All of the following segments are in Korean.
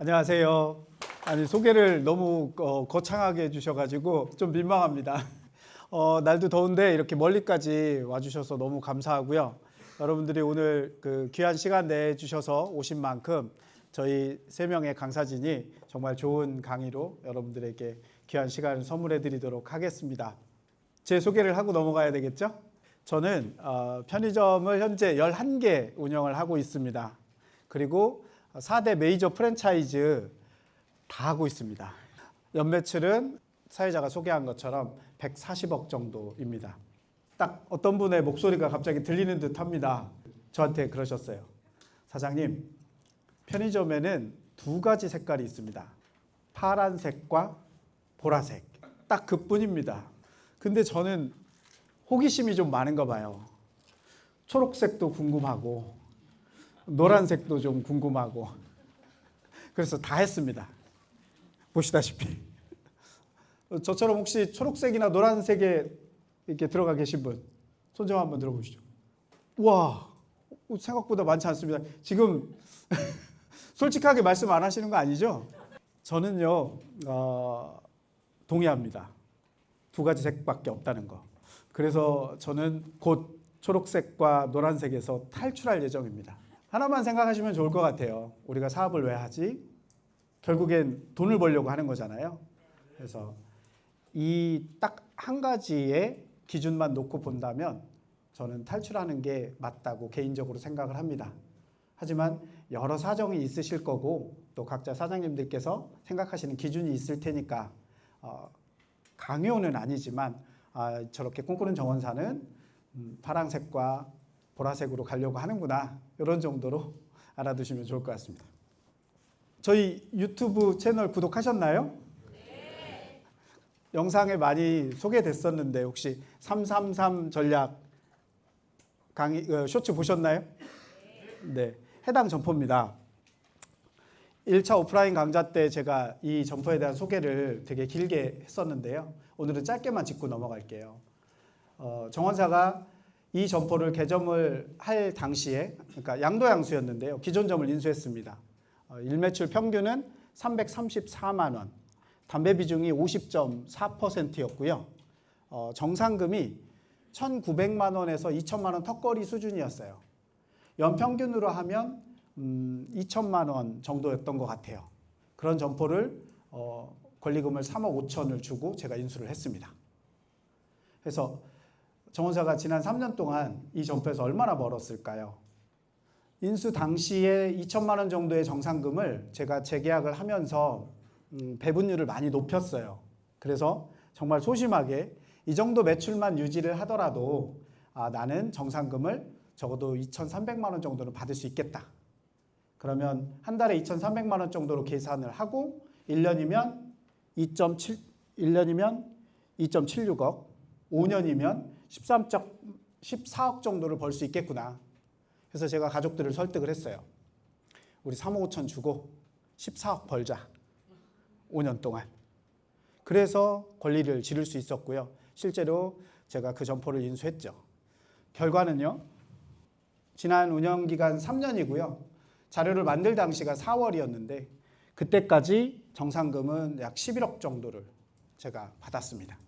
안녕하세요. 아니 소개를 너무 거창하게 해주셔가지고 좀 민망합니다. 날도 더운데 이렇게 멀리까지 와주셔서 너무 감사하고요. 여러분들이 오늘 그 귀한 시간 내주셔서 오신 만큼 저희 3명의 강사진이 정말 좋은 강의로 여러분들에게 귀한 시간을 선물해 드리도록 하겠습니다. 제 소개를 하고 넘어가야 되겠죠? 저는 편의점을 현재 11개 운영을 하고 있습니다. 그리고 4대 메이저 프랜차이즈 다 하고 있습니다. 연매출은 사회자가 소개한 것처럼 140억 정도입니다. 딱 어떤 분의 목소리가 갑자기 들리는 듯 합니다. 저한테 그러셨어요. 사장님, 편의점에는 2가지 색깔이 있습니다. 파란색과 보라색. 딱 그뿐입니다. 근데 저는 호기심이 좀 많은가 봐요. 초록색도 궁금하고 노란색도 좀 궁금하고 그래서 다 했습니다. 보시다시피 저처럼 혹시 초록색이나 노란색에 이렇게 들어가 계신 분 손 좀 한번 들어보시죠. 와, 생각보다 많지 않습니다. 지금 솔직하게 말씀 안 하시는 거 아니죠? 저는요 동의합니다. 2가지 색밖에 없다는 거. 그래서 저는 곧 초록색과 노란색에서 탈출할 예정입니다. 하나만 생각하시면 좋을 것 같아요. 우리가 사업을 왜 하지? 결국엔 돈을 벌려고 하는 거잖아요. 그래서 이 딱 한 가지의 기준만 놓고 본다면 저는 탈출하는 게 맞다고 개인적으로 생각을 합니다. 하지만 여러 사정이 있으실 거고 또 각자 사장님들께서 생각하시는 기준이 있을 테니까 강요는 아니지만 저렇게 꿈꾸는 정원사는 파란색과 보라색으로 가려고 하는구나, 이런 정도로 알아두시면 좋을 것 같습니다. 저희 유튜브 채널 구독하셨나요? 네. 영상에 많이 소개됐었는데 혹시 333 전략 강의 쇼츠 보셨나요? 네. 해당 점포입니다. 1차 오프라인 강좌 때 제가 이 점포에 대한 소개를 되게 길게 했었는데요. 오늘은 짧게만 짚고 넘어갈게요. 정원사가 이 점포를 개점을 할 당시에, 그러니까 양도양수였는데요. 기존 점을 인수했습니다. 일매출 평균은 334만 원, 담배 비중이 50.4%였고요. 정상금이 1,900만 원에서 2천만 원 턱걸이 수준이었어요. 연평균으로 하면 2천만 원 정도였던 것 같아요. 그런 점포를 권리금을 3억 5천을 주고 제가 인수를 했습니다. 그래서 정원사가 지난 3년 동안 이 점포에서 얼마나 벌었을까요? 인수 당시에 2천만 원 정도의 정상금을 제가 재계약을 하면서 배분율을 많이 높였어요. 그래서 정말 소심하게 이 정도 매출만 유지를 하더라도 나는 정상금을 적어도 2,300만 원 정도는 받을 수 있겠다. 그러면 한 달에 2,300만 원 정도로 계산을 하고 1년이면 2.76억, 5년이면 14억 정도를 벌 수 있겠구나. 그래서 제가 가족들을 설득을 했어요. 우리 3억 5천 주고 14억 벌자. 5년 동안. 그래서 권리를 지를 수 있었고요. 실제로 제가 그 점포를 인수했죠. 결과는요. 지난 운영기간 3년이고요. 자료를 만들 당시가 4월이었는데 그때까지 정상금은 약 11억 정도를 제가 받았습니다.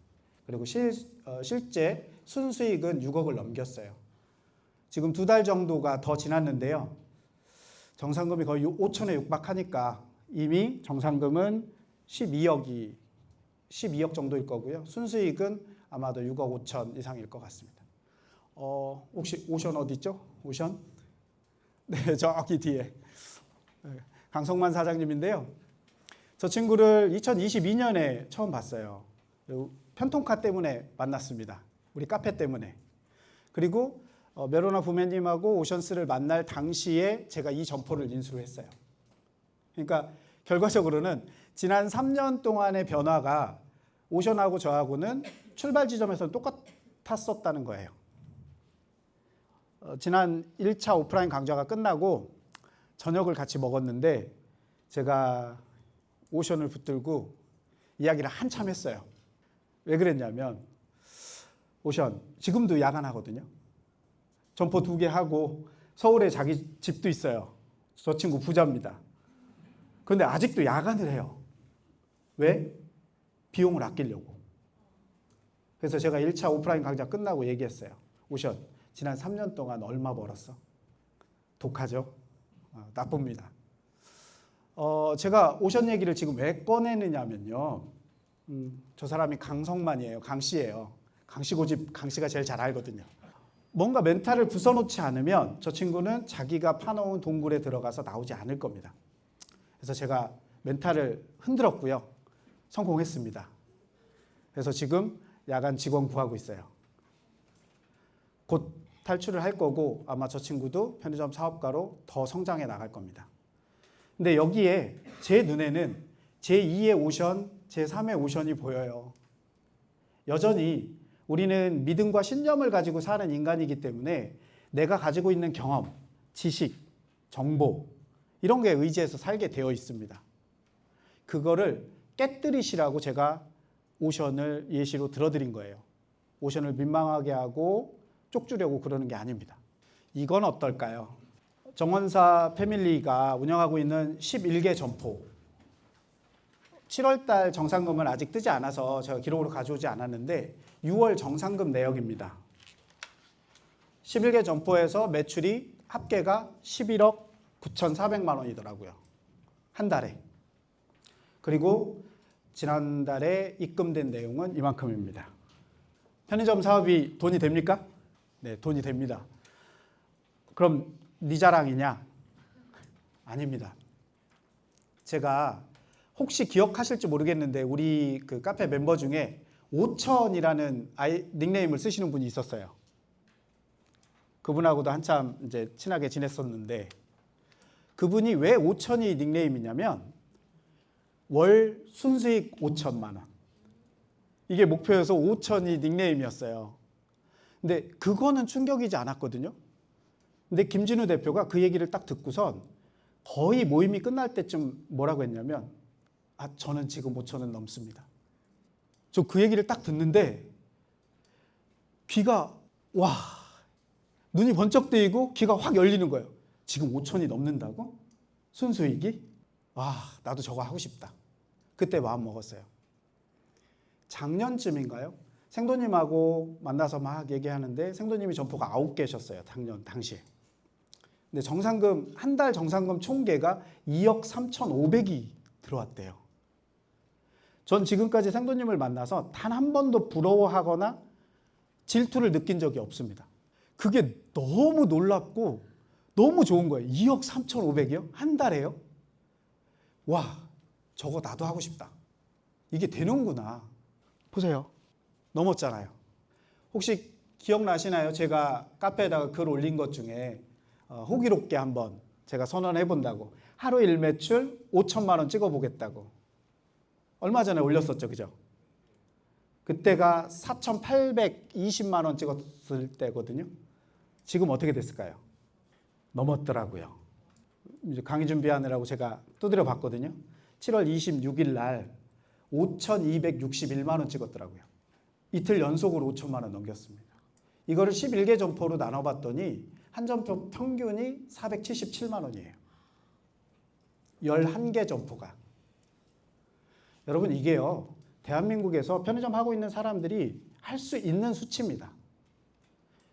그리고 실제 순수익은 6억을 넘겼어요. 지금 2달 정도가 더 지났는데요. 정상금이 거의 5천에 육박하니까 이미 정상금은 12억 정도일 거고요. 순수익은 아마도 6억 5천 이상일 것 같습니다. 혹시 오션 어디 있죠? 오션? 네, 저기 뒤에. 강성만 사장님인데요. 저 친구를 2022년에 처음 봤어요. 편통카 때문에 만났습니다. 우리 카페 때문에. 그리고 메로나 부매님하고 오션스를 만날 당시에 제가 이 점포를 인수를 했어요. 그러니까 결과적으로는 지난 3년 동안의 변화가 오션하고 저하고는 출발 지점에서는 똑같았었다는 거예요. 지난 1차 오프라인 강좌가 끝나고 저녁을 같이 먹었는데 제가 오션을 붙들고 이야기를 한참 했어요. 왜 그랬냐면 오션 지금도 야간하거든요. 점포 2개 하고 서울에 자기 집도 있어요. 저 친구 부자입니다. 그런데 아직도 야간을 해요. 왜? 비용을 아끼려고. 그래서 제가 1차 오프라인 강좌 끝나고 얘기했어요. 오션, 지난 3년 동안 얼마 벌었어? 독하죠? 나쁩니다. 제가 오션 얘기를 지금 왜 꺼내느냐면요. 저 사람이 강성만이에요. 강씨예요. 강씨 고집, 강씨가 제일 잘 알거든요. 뭔가 멘탈을 부숴놓지 않으면 저 친구는 자기가 파놓은 동굴에 들어가서 나오지 않을 겁니다. 그래서 제가 멘탈을 흔들었고요. 성공했습니다. 그래서 지금 야간 직원 구하고 있어요. 곧 탈출을 할 거고 아마 저 친구도 편의점 사업가로 더 성장해 나갈 겁니다. 근데 여기에 제 눈에는 제2의 오션, 제3의 오션이 보여요. 여전히 우리는 믿음과 신념을 가지고 사는 인간이기 때문에 내가 가지고 있는 경험, 지식, 정보 이런 게 의지해서 살게 되어 있습니다. 그거를 깨뜨리시라고 제가 오션을 예시로 들어드린 거예요. 오션을 민망하게 하고 쪽주려고 그러는 게 아닙니다. 이건 어떨까요? 정원사 패밀리가 운영하고 있는 11개 점포. 7월달 정산금은 아직 뜨지 않아서 제가 기록으로 가져오지 않았는데 6월 정산금 내역입니다. 11개 점포에서 매출이 합계가 11억 9,400만 원이더라고요. 한 달에. 그리고 지난달에 입금된 내용은 이만큼입니다. 편의점 사업이 돈이 됩니까? 네, 돈이 됩니다. 그럼 네 자랑이냐? 아닙니다. 제가 혹시 기억하실지 모르겠는데 우리 그 카페 멤버 중에 5천이라는 닉네임을 쓰시는 분이 있었어요. 그분하고도 한참 이제 친하게 지냈었는데 그분이 왜 5천이 닉네임이냐면 월 순수익 5천만 원. 이게 목표여서 5천이 닉네임이었어요. 근데 그거는 충격이지 않았거든요. 근데 김진우 대표가 그 얘기를 딱 듣고선 거의 모임이 끝날 때쯤 뭐라고 했냐면 저는 지금 5천은 넘습니다. 저 그 얘기를 딱 듣는데 귀가 눈이 번쩍 뜨이고 귀가 확 열리는 거예요. 지금 5천이 넘는다고? 순수익이? 나도 저거 하고 싶다. 그때 마음 먹었어요. 작년쯤인가요? 생도님하고 만나서 막 얘기하는데 생도님이 점포가 9개셨어요. 당시에. 근데 정산금, 한 달 정산금 총계가 2억 3,500이 들어왔대요. 전 지금까지 생도님을 만나서 단 한 번도 부러워하거나 질투를 느낀 적이 없습니다. 그게 너무 놀랍고 너무 좋은 거예요. 2억 3,500이요? 한 달에요? 저거 나도 하고 싶다. 이게 되는구나. 보세요. 넘었잖아요. 혹시 기억나시나요? 제가 카페에다가 글 올린 것 중에 호기롭게 한번 제가 선언해 본다고. 하루 일매출 5천만 원 찍어보겠다고. 얼마 전에 올렸었죠. 그죠? 그때가 4,820만 원 찍었을 때거든요. 지금 어떻게 됐을까요? 넘었더라고요. 이제 강의 준비하느라고 제가 두드려 봤거든요. 7월 26일 날 5,261만 원 찍었더라고요. 이틀 연속으로 5천만 원 넘겼습니다. 이거를 11개 점포로 나눠봤더니 한 점포 평균이 477만 원이에요. 11개 점포가. 여러분 이게요. 대한민국에서 편의점 하고 있는 사람들이 할 수 있는 수치입니다.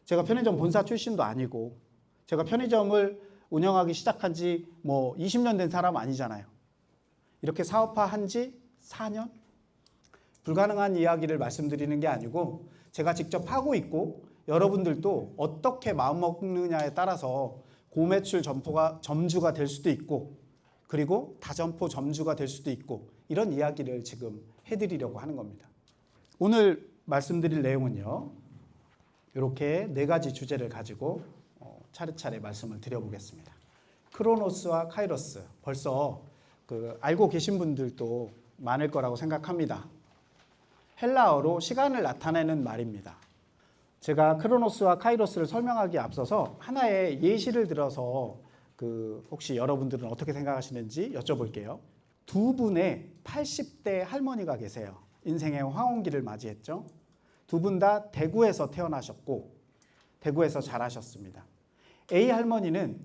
제가 편의점 본사 출신도 아니고 제가 편의점을 운영하기 시작한 지 20년 된 사람 아니잖아요. 이렇게 사업화한 지 4년? 불가능한 이야기를 말씀드리는 게 아니고 제가 직접 하고 있고 여러분들도 어떻게 마음먹느냐에 따라서 고매출 점주가 될 수도 있고 그리고 다점포 점주가 될 수도 있고 이런 이야기를 지금 해드리려고 하는 겁니다. 오늘 말씀드릴 내용은요. 이렇게 4가지 주제를 가지고 차례차례 말씀을 드려보겠습니다. 크로노스와 카이로스 벌써 알고 계신 분들도 많을 거라고 생각합니다. 헬라어로 시간을 나타내는 말입니다. 제가 크로노스와 카이로스를 설명하기에 앞서서 하나의 예시를 들어서 혹시 여러분들은 어떻게 생각하시는지 여쭤볼게요. 두 분의 80대 할머니가 계세요. 인생의 황혼기를 맞이했죠. 두 분 다 대구에서 태어나셨고 대구에서 자라셨습니다. A 할머니는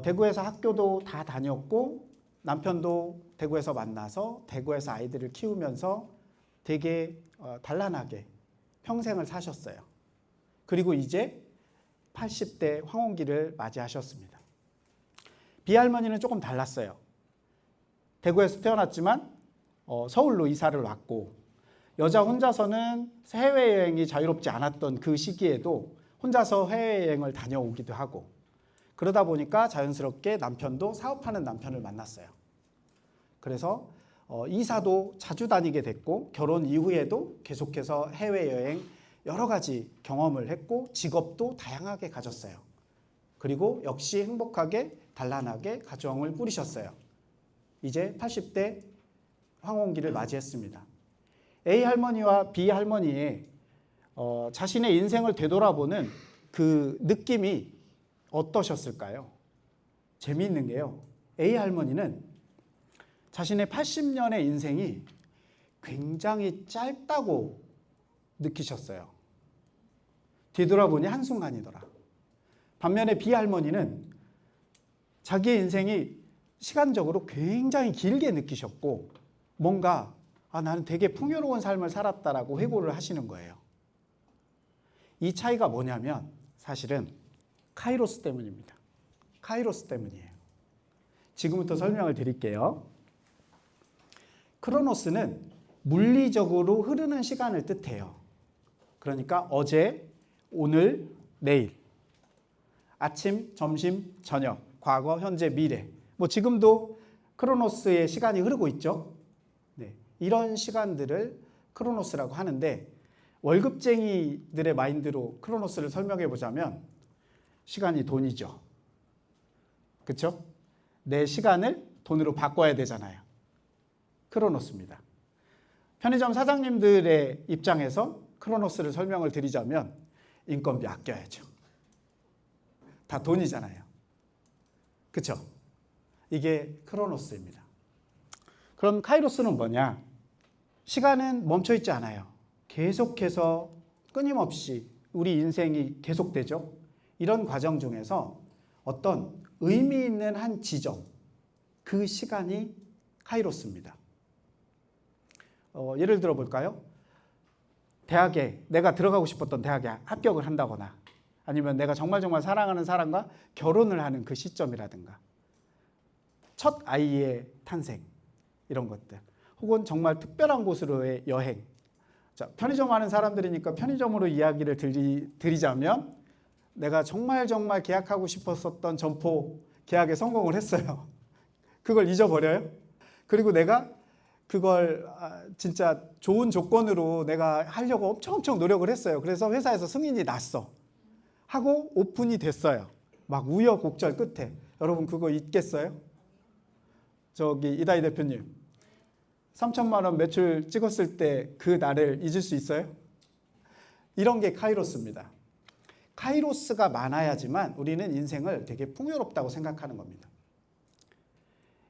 대구에서 학교도 다 다녔고 남편도 대구에서 만나서 대구에서 아이들을 키우면서 되게 단란하게 평생을 사셨어요. 그리고 이제 80대 황혼기를 맞이하셨습니다. 비할머니는 조금 달랐어요. 대구에서 태어났지만 서울로 이사를 왔고, 여자 혼자서는 해외여행이 자유롭지 않았던 그 시기에도 혼자서 해외여행을 다녀오기도 하고, 그러다 보니까 자연스럽게 남편도 사업하는 남편을 만났어요. 그래서 이사도 자주 다니게 됐고, 결혼 이후에도 계속해서 해외여행 여러 가지 경험을 했고, 직업도 다양하게 가졌어요. 그리고 역시 행복하게 단란하게 가정을 꾸리셨어요. 이제 80대 황혼기를 맞이했습니다. A 할머니와 B 할머니의 자신의 인생을 되돌아보는 그 느낌이 어떠셨을까요? 재미있는 게요, A 할머니는 자신의 80년의 인생이 굉장히 짧다고 느끼셨어요. 뒤돌아보니 한순간이더라. 반면에 B 할머니는 자기의 인생이 시간적으로 굉장히 길게 느끼셨고, 뭔가 나는 되게 풍요로운 삶을 살았다라고 회고를 하시는 거예요. 이 차이가 뭐냐면 사실은 카이로스 때문입니다. 카이로스 때문이에요. 지금부터 설명을 드릴게요. 크로노스는 물리적으로 흐르는 시간을 뜻해요. 그러니까 어제, 오늘, 내일, 아침, 점심, 저녁, 과거, 현재, 미래. 지금도 크로노스의 시간이 흐르고 있죠. 네, 이런 시간들을 크로노스라고 하는데, 월급쟁이들의 마인드로 크로노스를 설명해 보자면 시간이 돈이죠. 그렇죠? 내 시간을 돈으로 바꿔야 되잖아요. 크로노스입니다. 편의점 사장님들의 입장에서 크로노스를 설명을 드리자면 인건비 아껴야죠. 다 돈이잖아요. 그렇죠? 이게 크로노스입니다. 그럼 카이로스는 뭐냐? 시간은 멈춰있지 않아요. 계속해서 끊임없이 우리 인생이 계속되죠. 이런 과정 중에서 어떤 의미 있는 한 지점, 그 시간이 카이로스입니다. 예를 들어 볼까요? 대학에, 내가 들어가고 싶었던 대학에 합격을 한다거나, 아니면 내가 정말 사랑하는 사람과 결혼을 하는 그 시점이라든가, 첫 아이의 탄생, 이런 것들, 혹은 정말 특별한 곳으로의 여행. 자, 편의점 하는 사람들이니까 편의점으로 이야기를 드리자면, 내가 정말 계약하고 싶었었던 점포 계약에 성공을 했어요. 그걸 잊어버려요? 그리고 내가 그걸 진짜 좋은 조건으로 내가 하려고 엄청 노력을 했어요. 그래서 회사에서 승인이 났어. 하고 오픈이 됐어요. 막 우여곡절 끝에. 여러분 그거 잊겠어요? 이다희 대표님, 3천만 원 매출 찍었을 때 그 날을 잊을 수 있어요? 이런 게 카이로스입니다. 카이로스가 많아야지만 우리는 인생을 되게 풍요롭다고 생각하는 겁니다.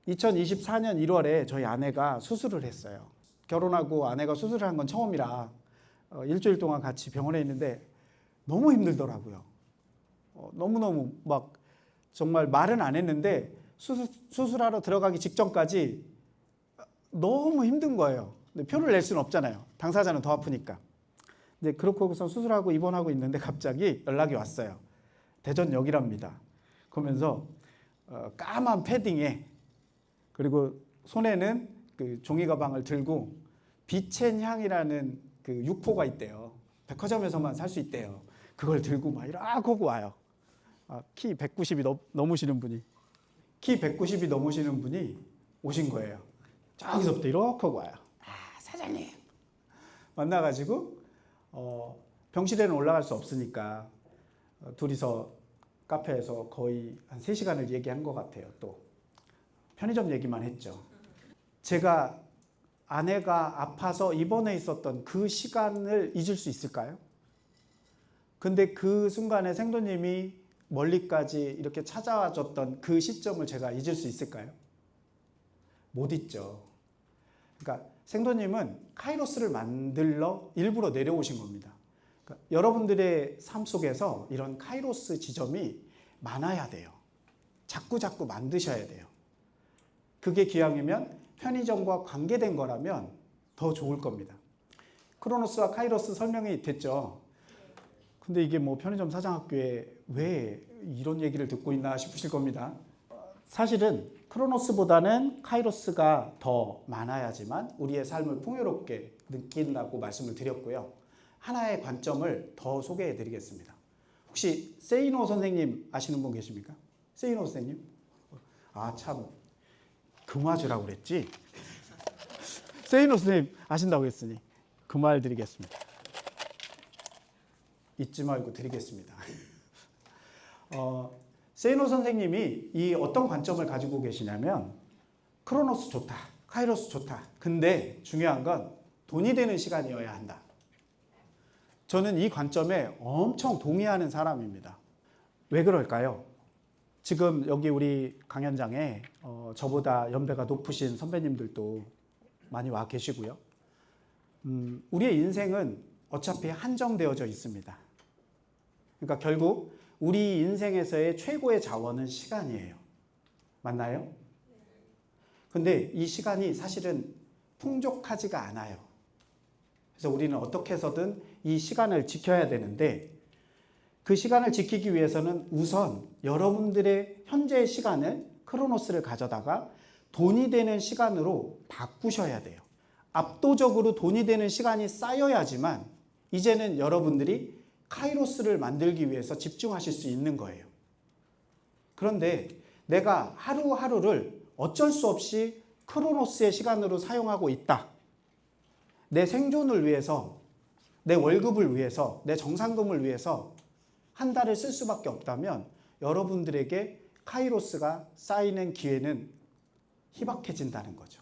2024년 1월에 저희 아내가 수술을 했어요. 결혼하고 아내가 수술을 한 건 처음이라 일주일 동안 같이 병원에 있는데 너무 힘들더라고요. 너무너무 막 정말 말은 안 했는데 수술하러 들어가기 직전까지 너무 힘든 거예요. 근데 표를 낼 수는 없잖아요. 당사자는 더 아프니까. 근데 그렇고 우선 수술하고 입원하고 있는데 갑자기 연락이 왔어요. 대전역이랍니다. 그러면서 까만 패딩에, 그리고 손에는 그 종이 가방을 들고 빛의 향이라는 그 육포가 있대요. 백화점에서만 살 수 있대요. 그걸 들고 막 이러고 와요. 키 190이 넘으시는 분이. 키 190이 넘으시는 분이 오신 거예요. 저기서부터 이렇게 와요. 사장님. 만나가지고 병실에는 올라갈 수 없으니까 둘이서 카페에서 거의 한 3시간을 얘기한 것 같아요. 또 편의점 얘기만 했죠. 제가 아내가 아파서 입원해 있었던 그 시간을 잊을 수 있을까요? 근데 그 순간에 생도님이 멀리까지 이렇게 찾아와 줬던 그 시점을 제가 잊을 수 있을까요? 못 잊죠. 그러니까 생도님은 카이로스를 만들러 일부러 내려오신 겁니다. 그러니까 여러분들의 삶 속에서 이런 카이로스 지점이 많아야 돼요. 자꾸 만드셔야 돼요. 그게 기왕이면 편의점과 관계된 거라면 더 좋을 겁니다. 크로노스와 카이로스 설명이 됐죠. 근데 이게 뭐 편의점 사장학교에 왜 이런 얘기를 듣고 있나 싶으실 겁니다. 사실은 크로노스보다는 카이로스가 더 많아야지만 우리의 삶을 풍요롭게 느낀다고 말씀을 드렸고요. 하나의 관점을 더 소개해 드리겠습니다. 혹시 세이노 선생님 아시는 분 계십니까? 세이노 선생님? 아, 참 금화주라고 그랬지? 세이노 선생님 아신다고 했으니 그 말 드리겠습니다. 잊지 말고 드리겠습니다. 세이노 선생님이 이 어떤 관점을 가지고 계시냐면 크로노스 좋다, 카이로스 좋다. 근데 중요한 건 돈이 되는 시간이어야 한다. 저는 이 관점에 엄청 동의하는 사람입니다. 왜 그럴까요? 지금 여기 우리 강연장에 저보다 연배가 높으신 선배님들도 많이 와 계시고요. 우리의 인생은 어차피 한정되어져 있습니다. 그러니까 결국 우리 인생에서의 최고의 자원은 시간이에요. 맞나요? 근데 이 시간이 사실은 풍족하지가 않아요. 그래서 우리는 어떻게 해서든 이 시간을 지켜야 되는데 그 시간을 지키기 위해서는 우선 여러분들의 현재의 시간을 크로노스를 가져다가 돈이 되는 시간으로 바꾸셔야 돼요. 압도적으로 돈이 되는 시간이 쌓여야지만 이제는 여러분들이 카이로스를 만들기 위해서 집중하실 수 있는 거예요. 그런데 내가 하루하루를 어쩔 수 없이 크로노스의 시간으로 사용하고 있다. 내 생존을 위해서, 내 월급을 위해서, 내 정상금을 위해서 한 달을 쓸 수밖에 없다면 여러분들에게 카이로스가 쌓이는 기회는 희박해진다는 거죠.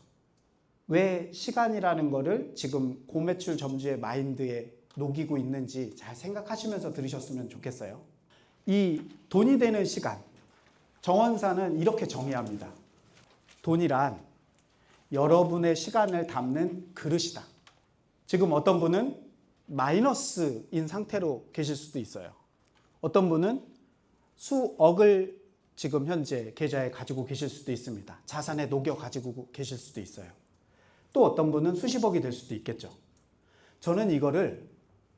왜 시간이라는 거를 지금 고매출 점주의 마인드에 녹이고 있는지 잘 생각하시면서 들으셨으면 좋겠어요. 이 돈이 되는 시간, 정원사는 이렇게 정의합니다. 돈이란 여러분의 시간을 담는 그릇이다. 지금 어떤 분은 마이너스인 상태로 계실 수도 있어요. 어떤 분은 수억을 지금 현재 계좌에 가지고 계실 수도 있습니다. 자산에 녹여 가지고 계실 수도 있어요. 또 어떤 분은 수십억이 될 수도 있겠죠. 저는 이거를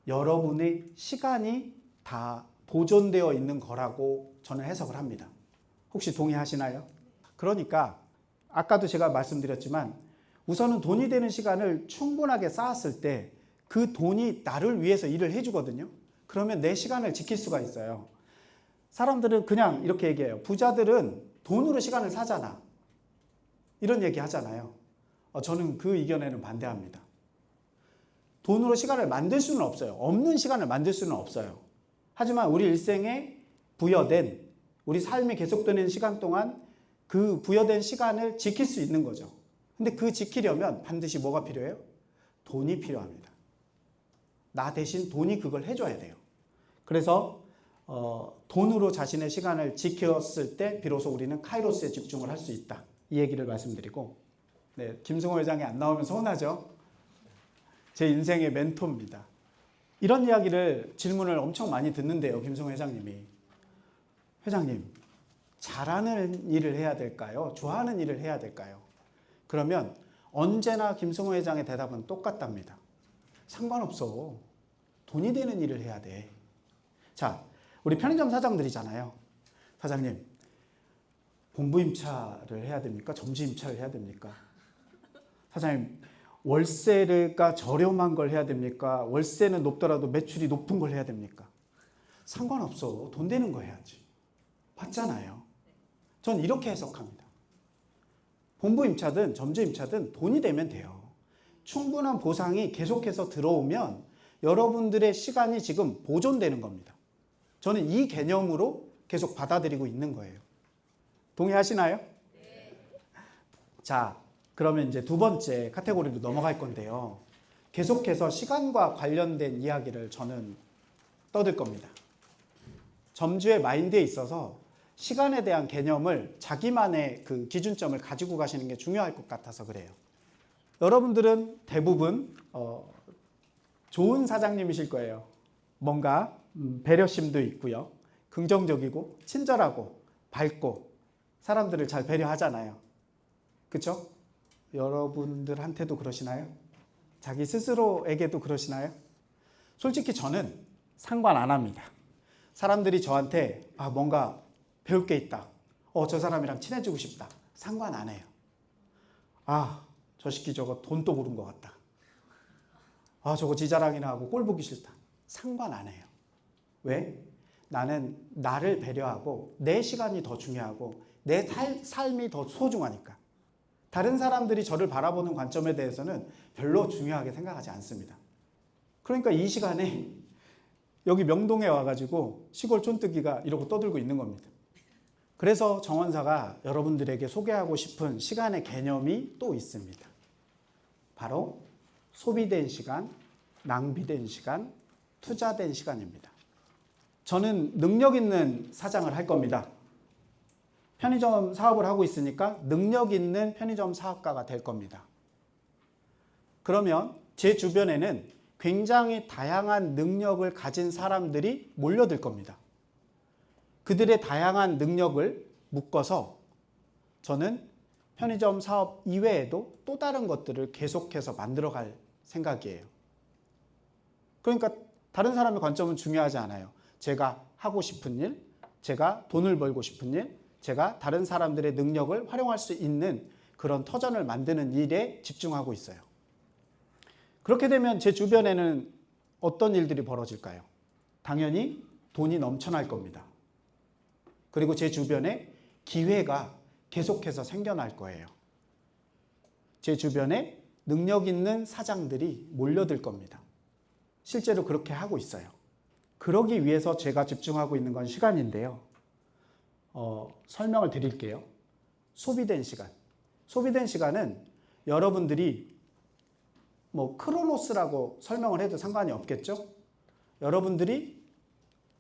여러분의 시간이 다 보존되어 있는 거라고 저는 해석을 합니다. 혹시 동의하시나요? 그러니까 아까도 제가 말씀드렸지만 우선은 돈이 되는 시간을 충분하게 쌓았을 때 그 돈이 나를 위해서 일을 해주거든요. 그러면 내 시간을 지킬 수가 있어요. 사람들은 그냥 이렇게 얘기해요. 부자들은 돈으로 시간을 사잖아. 이런 얘기 하잖아요. 저는 그 의견에는 반대합니다. 돈으로 시간을 만들 수는 없어요. 없는 시간을 만들 수는 없어요. 하지만 우리 일생에 부여된, 우리 삶이 계속되는 시간 동안 그 부여된 시간을 지킬 수 있는 거죠. 근데 그 지키려면 반드시 뭐가 필요해요? 돈이 필요합니다. 나 대신 돈이 그걸 해줘야 돼요. 그래서 돈으로 자신의 시간을 지켰을 때 비로소 우리는 카이로스에 집중을 할 수 있다. 이 얘기를 말씀드리고, 네, 김승호 회장이 안 나오면 서운하죠. 제 인생의 멘토입니다. 이런 이야기를 질문을 엄청 많이 듣는데요. 김승호 회장님이. 회장님, 잘하는 일을 해야 될까요? 좋아하는 일을 해야 될까요? 그러면 언제나 김승호 회장의 대답은 똑같답니다. 상관없어. 돈이 되는 일을 해야 돼. 자, 우리 편의점 사장들이잖아요. 사장님, 본부 임차를 해야 됩니까? 점주 임차를 해야 됩니까? 사장님, 월세가 저렴한 걸 해야 됩니까? 월세는 높더라도 매출이 높은 걸 해야 됩니까? 상관없어. 돈 되는 거 해야지. 맞잖아요. 전 이렇게 해석합니다. 본부 임차든 점주 임차든 돈이 되면 돼요. 충분한 보상이 계속해서 들어오면 여러분들의 시간이 지금 보존되는 겁니다. 저는 이 개념으로 계속 받아들이고 있는 거예요. 동의하시나요? 네. 자, 그러면 이제 두 번째 카테고리로 넘어갈 건데요. 계속해서 시간과 관련된 이야기를 저는 떠들 겁니다. 점주의 마인드에 있어서 시간에 대한 개념을 자기만의 그 기준점을 가지고 가시는 게 중요할 것 같아서 그래요. 여러분들은 대부분 좋은 사장님이실 거예요. 뭔가 배려심도 있고요. 긍정적이고 친절하고 밝고 사람들을 잘 배려하잖아요. 그렇죠? 여러분들한테도 그러시나요? 자기 스스로에게도 그러시나요? 솔직히 저는 상관 안 합니다. 사람들이 저한테 뭔가 배울 게 있다. 저 사람이랑 친해지고 싶다. 상관 안 해요. 저 새끼 저거 돈 또 모른 것 같다. 저거 지 자랑이나 하고 꼴 보기 싫다. 상관 안 해요. 왜? 나는 나를 배려하고 내 시간이 더 중요하고 내 삶이 더 소중하니까. 다른 사람들이 저를 바라보는 관점에 대해서는 별로 중요하게 생각하지 않습니다. 그러니까 이 시간에 여기 명동에 와가지고 시골 촌뜨기가 이러고 떠들고 있는 겁니다. 그래서 정원사가 여러분들에게 소개하고 싶은 시간의 개념이 또 있습니다. 바로 소비된 시간, 낭비된 시간, 투자된 시간입니다. 저는 능력 있는 사장을 할 겁니다. 편의점 사업을 하고 있으니까 능력 있는 편의점 사업가가 될 겁니다. 그러면 제 주변에는 굉장히 다양한 능력을 가진 사람들이 몰려들 겁니다. 그들의 다양한 능력을 묶어서 저는 편의점 사업 이외에도 또 다른 것들을 계속해서 만들어갈 생각이에요. 그러니까 다른 사람의 관점은 중요하지 않아요. 제가 하고 싶은 일, 제가 돈을 벌고 싶은 일, 제가 다른 사람들의 능력을 활용할 수 있는 그런 터전을 만드는 일에 집중하고 있어요. 그렇게 되면 제 주변에는 어떤 일들이 벌어질까요? 당연히 돈이 넘쳐날 겁니다. 그리고 제 주변에 기회가 계속해서 생겨날 거예요. 제 주변에 능력 있는 사장들이 몰려들 겁니다. 실제로 그렇게 하고 있어요. 그러기 위해서 제가 집중하고 있는 건 시간인데요. 설명을 드릴게요. 소비된 시간. 소비된 시간은 여러분들이 크로노스라고 설명을 해도 상관이 없겠죠? 여러분들이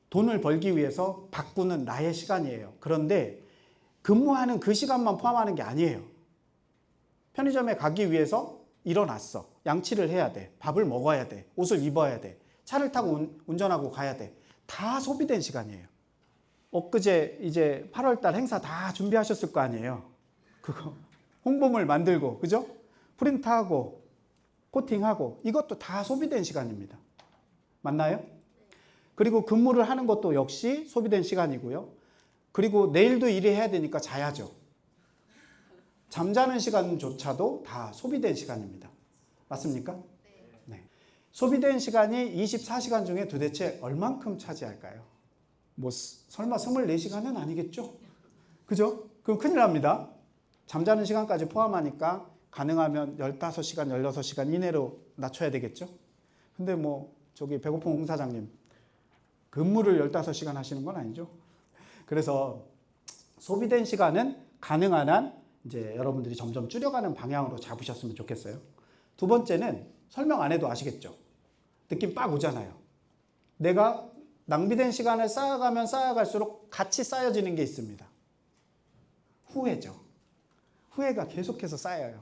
돈을 벌기 위해서 바꾸는 나의 시간이에요. 그런데 근무하는 그 시간만 포함하는 게 아니에요. 편의점에 가기 위해서 일어났어. 양치를 해야 돼. 밥을 먹어야 돼. 옷을 입어야 돼. 차를 타고 운전하고 가야 돼. 다 소비된 시간이에요. 엊그제 이제 8월달 행사 다 준비하셨을 거 아니에요. 그거 홍보물 만들고, 그죠? 프린트하고, 코팅하고, 이것도 다 소비된 시간입니다. 맞나요? 그리고 근무를 하는 것도 역시 소비된 시간이고요. 그리고 내일도 일해야 되니까 자야죠. 잠자는 시간조차도 다 소비된 시간입니다. 맞습니까? 네. 소비된 시간이 24시간 중에 도대체 얼만큼 차지할까요? 설마 24시간은 아니겠죠? 그죠? 그럼 큰일 납니다. 잠자는 시간까지 포함하니까 가능하면 15시간, 16시간 이내로 낮춰야 되겠죠? 근데 저기 배고픈 홍 사장님, 근무를 15시간 하시는 건 아니죠? 그래서 소비된 시간은 가능한 한 이제 여러분들이 점점 줄여가는 방향으로 잡으셨으면 좋겠어요. 두 번째는 설명 안 해도 아시겠죠? 느낌 빡 오잖아요. 내가 낭비된 시간을 쌓아가면 쌓아갈수록 같이 쌓여지는 게 있습니다. 후회죠. 후회가 계속해서 쌓여요.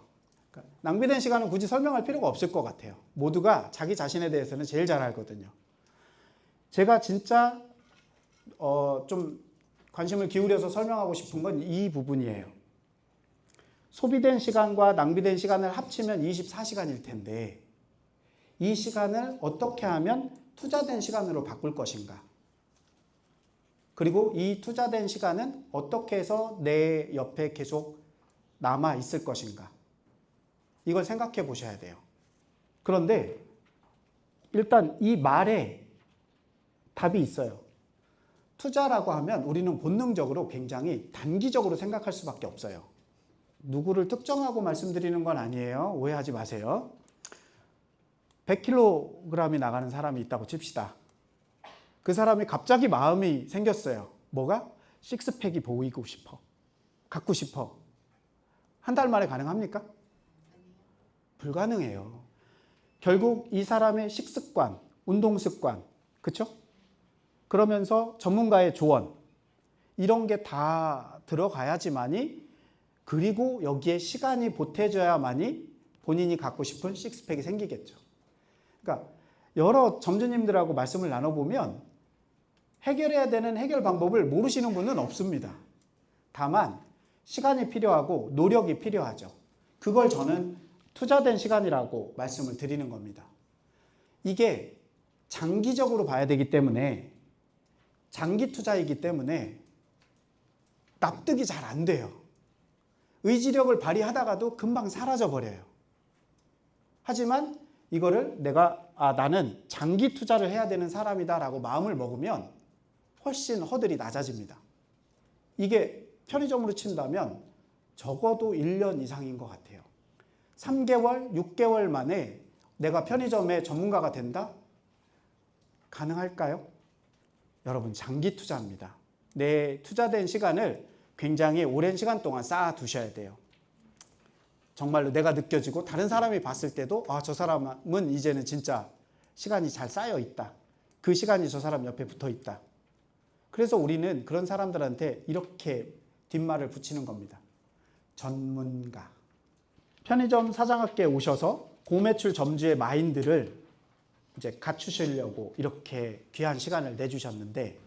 그러니까 낭비된 시간은 굳이 설명할 필요가 없을 것 같아요. 모두가 자기 자신에 대해서는 제일 잘 알거든요. 제가 진짜 좀 관심을 기울여서 설명하고 싶은 건 이 부분이에요. 소비된 시간과 낭비된 시간을 합치면 24시간일 텐데 이 시간을 어떻게 하면 투자된 시간으로 바꿀 것인가? 그리고 이 투자된 시간은 어떻게 해서 내 옆에 계속 남아 있을 것인가? 이걸 생각해 보셔야 돼요. 그런데 일단 이 말에 답이 있어요. 투자라고 하면 우리는 본능적으로 굉장히 단기적으로 생각할 수밖에 없어요. 누구를 특정하고 말씀드리는 건 아니에요. 오해하지 마세요. 100kg이 나가는 사람이 있다고 칩시다. 그 사람이 갑자기 마음이 생겼어요. 뭐가? 식스팩이 보이고 싶어. 갖고 싶어. 한 달 만에 가능합니까? 불가능해요. 결국 이 사람의 식습관, 운동습관, 그쵸? 그러면서 전문가의 조언, 이런 게 다 들어가야지만이, 그리고 여기에 시간이 보태져야만이 본인이 갖고 싶은 식스팩이 생기겠죠. 그러니까 여러 점주님들하고 말씀을 나눠보면 해결해야 되는 해결 방법을 모르시는 분은 없습니다. 다만 시간이 필요하고 노력이 필요하죠. 그걸 저는 투자된 시간이라고 말씀을 드리는 겁니다. 이게 장기적으로 봐야 되기 때문에, 장기 투자이기 때문에 납득이 잘 안 돼요. 의지력을 발휘하다가도 금방 사라져 버려요. 하지만 이거를 내가 나는 장기 투자를 해야 되는 사람이다 라고 마음을 먹으면 훨씬 허들이 낮아집니다. 이게 편의점으로 친다면 적어도 1년 이상인 것 같아요. 3개월, 6개월 만에 내가 편의점의 전문가가 된다? 가능할까요? 여러분, 장기 투자입니다. 내 투자된 시간을 굉장히 오랜 시간 동안 쌓아 두셔야 돼요. 정말로 내가 느껴지고 다른 사람이 봤을 때도 저 사람은 이제는 진짜 시간이 잘 쌓여 있다. 그 시간이 저 사람 옆에 붙어 있다. 그래서 우리는 그런 사람들한테 이렇게 뒷말을 붙이는 겁니다. 전문가. 편의점 사장님께 오셔서 고매출 점주의 마인드를 이제 갖추시려고 이렇게 귀한 시간을 내주셨는데,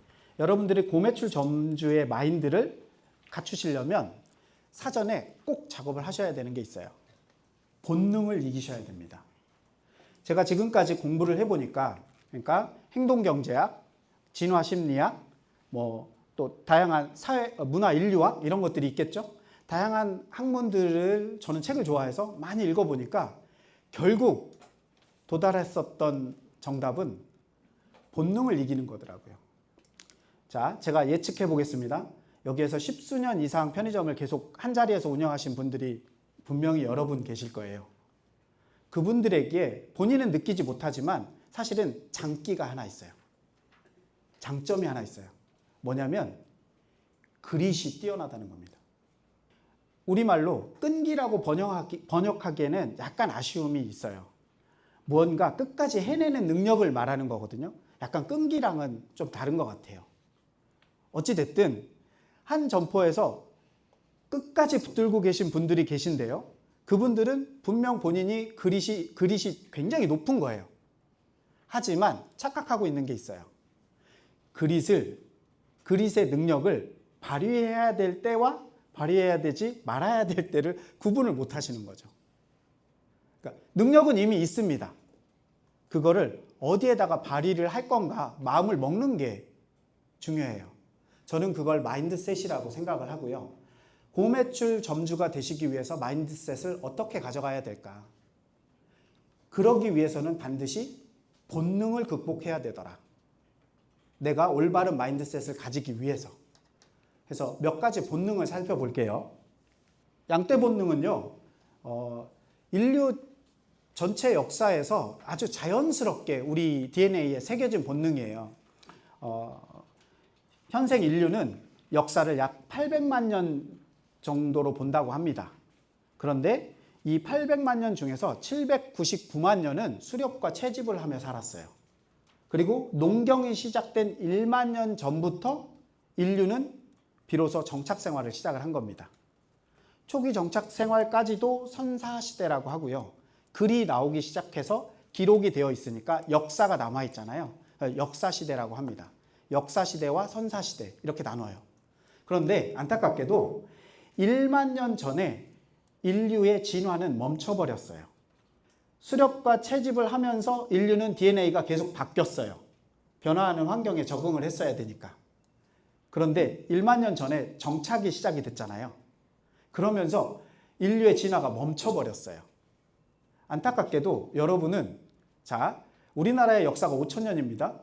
여러분들이 고매출 점주의 마인드를 갖추시려면 사전에 꼭 작업을 하셔야 되는 게 있어요. 본능을 이기셔야 됩니다. 제가 지금까지 공부를 해보니까, 그러니까 행동경제학, 진화심리학, 또 다양한 문화 인류학 이런 것들이 있겠죠. 다양한 학문들을 저는 책을 좋아해서 많이 읽어보니까 결국 도달했었던 정답은 본능을 이기는 거더라고요. 자, 제가 예측해 보겠습니다. 여기에서 10수년 이상 편의점을 계속 한 자리에서 운영하신 분들이 분명히 여러분 계실 거예요. 그분들에게 본인은 느끼지 못하지만 사실은 장기가 하나 있어요. 장점이 하나 있어요. 뭐냐면 그릿이 뛰어나다는 겁니다. 우리말로 끈기라고 번역하기에는 약간 아쉬움이 있어요. 무언가 끝까지 해내는 능력을 말하는 거거든요. 약간 끈기랑은 좀 다른 것 같아요. 어찌됐든 한 점포에서 끝까지 붙들고 계신 분들이 계신데요. 그분들은 분명 본인이 그릿이 굉장히 높은 거예요. 하지만 착각하고 있는 게 있어요. 그릿의 능력을 발휘해야 될 때와 발휘해야 되지 말아야 될 때를 구분을 못 하시는 거죠. 그러니까 능력은 이미 있습니다. 그거를 어디에다가 발휘를 할 건가 마음을 먹는 게 중요해요. 저는 그걸 마인드셋이라고 생각을 하고요. 고매출 점주가 되시기 위해서 마인드셋을 어떻게 가져가야 될까? 그러기 위해서는 반드시 본능을 극복해야 되더라. 내가 올바른 마인드셋을 가지기 위해서. 그래서 몇 가지 본능을 살펴볼게요. 양떼 본능은요, 인류 전체 역사에서 아주 자연스럽게 우리 DNA에 새겨진 본능이에요. 현생 인류는 역사를 약 800만 년 정도로 본다고 합니다. 그런데 이 800만 년 중에서 799만 년은 수렵과 채집을 하며 살았어요. 그리고 농경이 시작된 1만 년 전부터 인류는 비로소 정착 생활을 시작을 한 겁니다. 초기 정착 생활까지도 선사시대라고 하고요. 글이 나오기 시작해서 기록이 되어 있으니까 역사가 남아있잖아요. 역사시대라고 합니다. 역사시대와 선사시대 이렇게 나눠요. 그런데 안타깝게도 1만 년 전에 인류의 진화는 멈춰버렸어요. 수렵과 채집을 하면서 인류는 DNA가 계속 바뀌었어요. 변화하는 환경에 적응을 했어야 되니까. 그런데 1만 년 전에 정착이 시작이 됐잖아요. 그러면서 인류의 진화가 멈춰버렸어요. 안타깝게도 여러분은 우리나라의 역사가 5,000년입니다.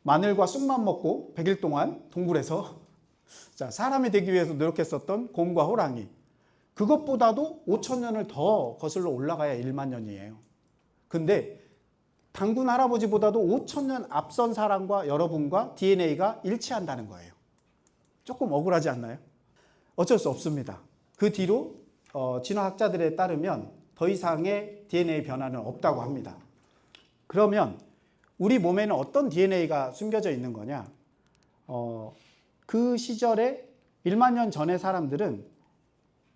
마늘과 쑥만 먹고 100일 동안 동굴에서 사람이 되기 위해서 노력했었던 곰과 호랑이, 그것보다도 5,000년을 더 거슬러 올라가야 1만 년이에요. 근데 당군 할아버지보다도 5,000년 앞선 사람과 여러분과 DNA가 일치한다는 거예요. 조금 억울하지 않나요? 어쩔 수 없습니다. 그 뒤로 진화학자들에 따르면 더 이상의 DNA 변화는 없다고 합니다. 그러면 우리 몸에는 어떤 DNA가 숨겨져 있는 거냐? 그 시절에 1만 년 전의 사람들은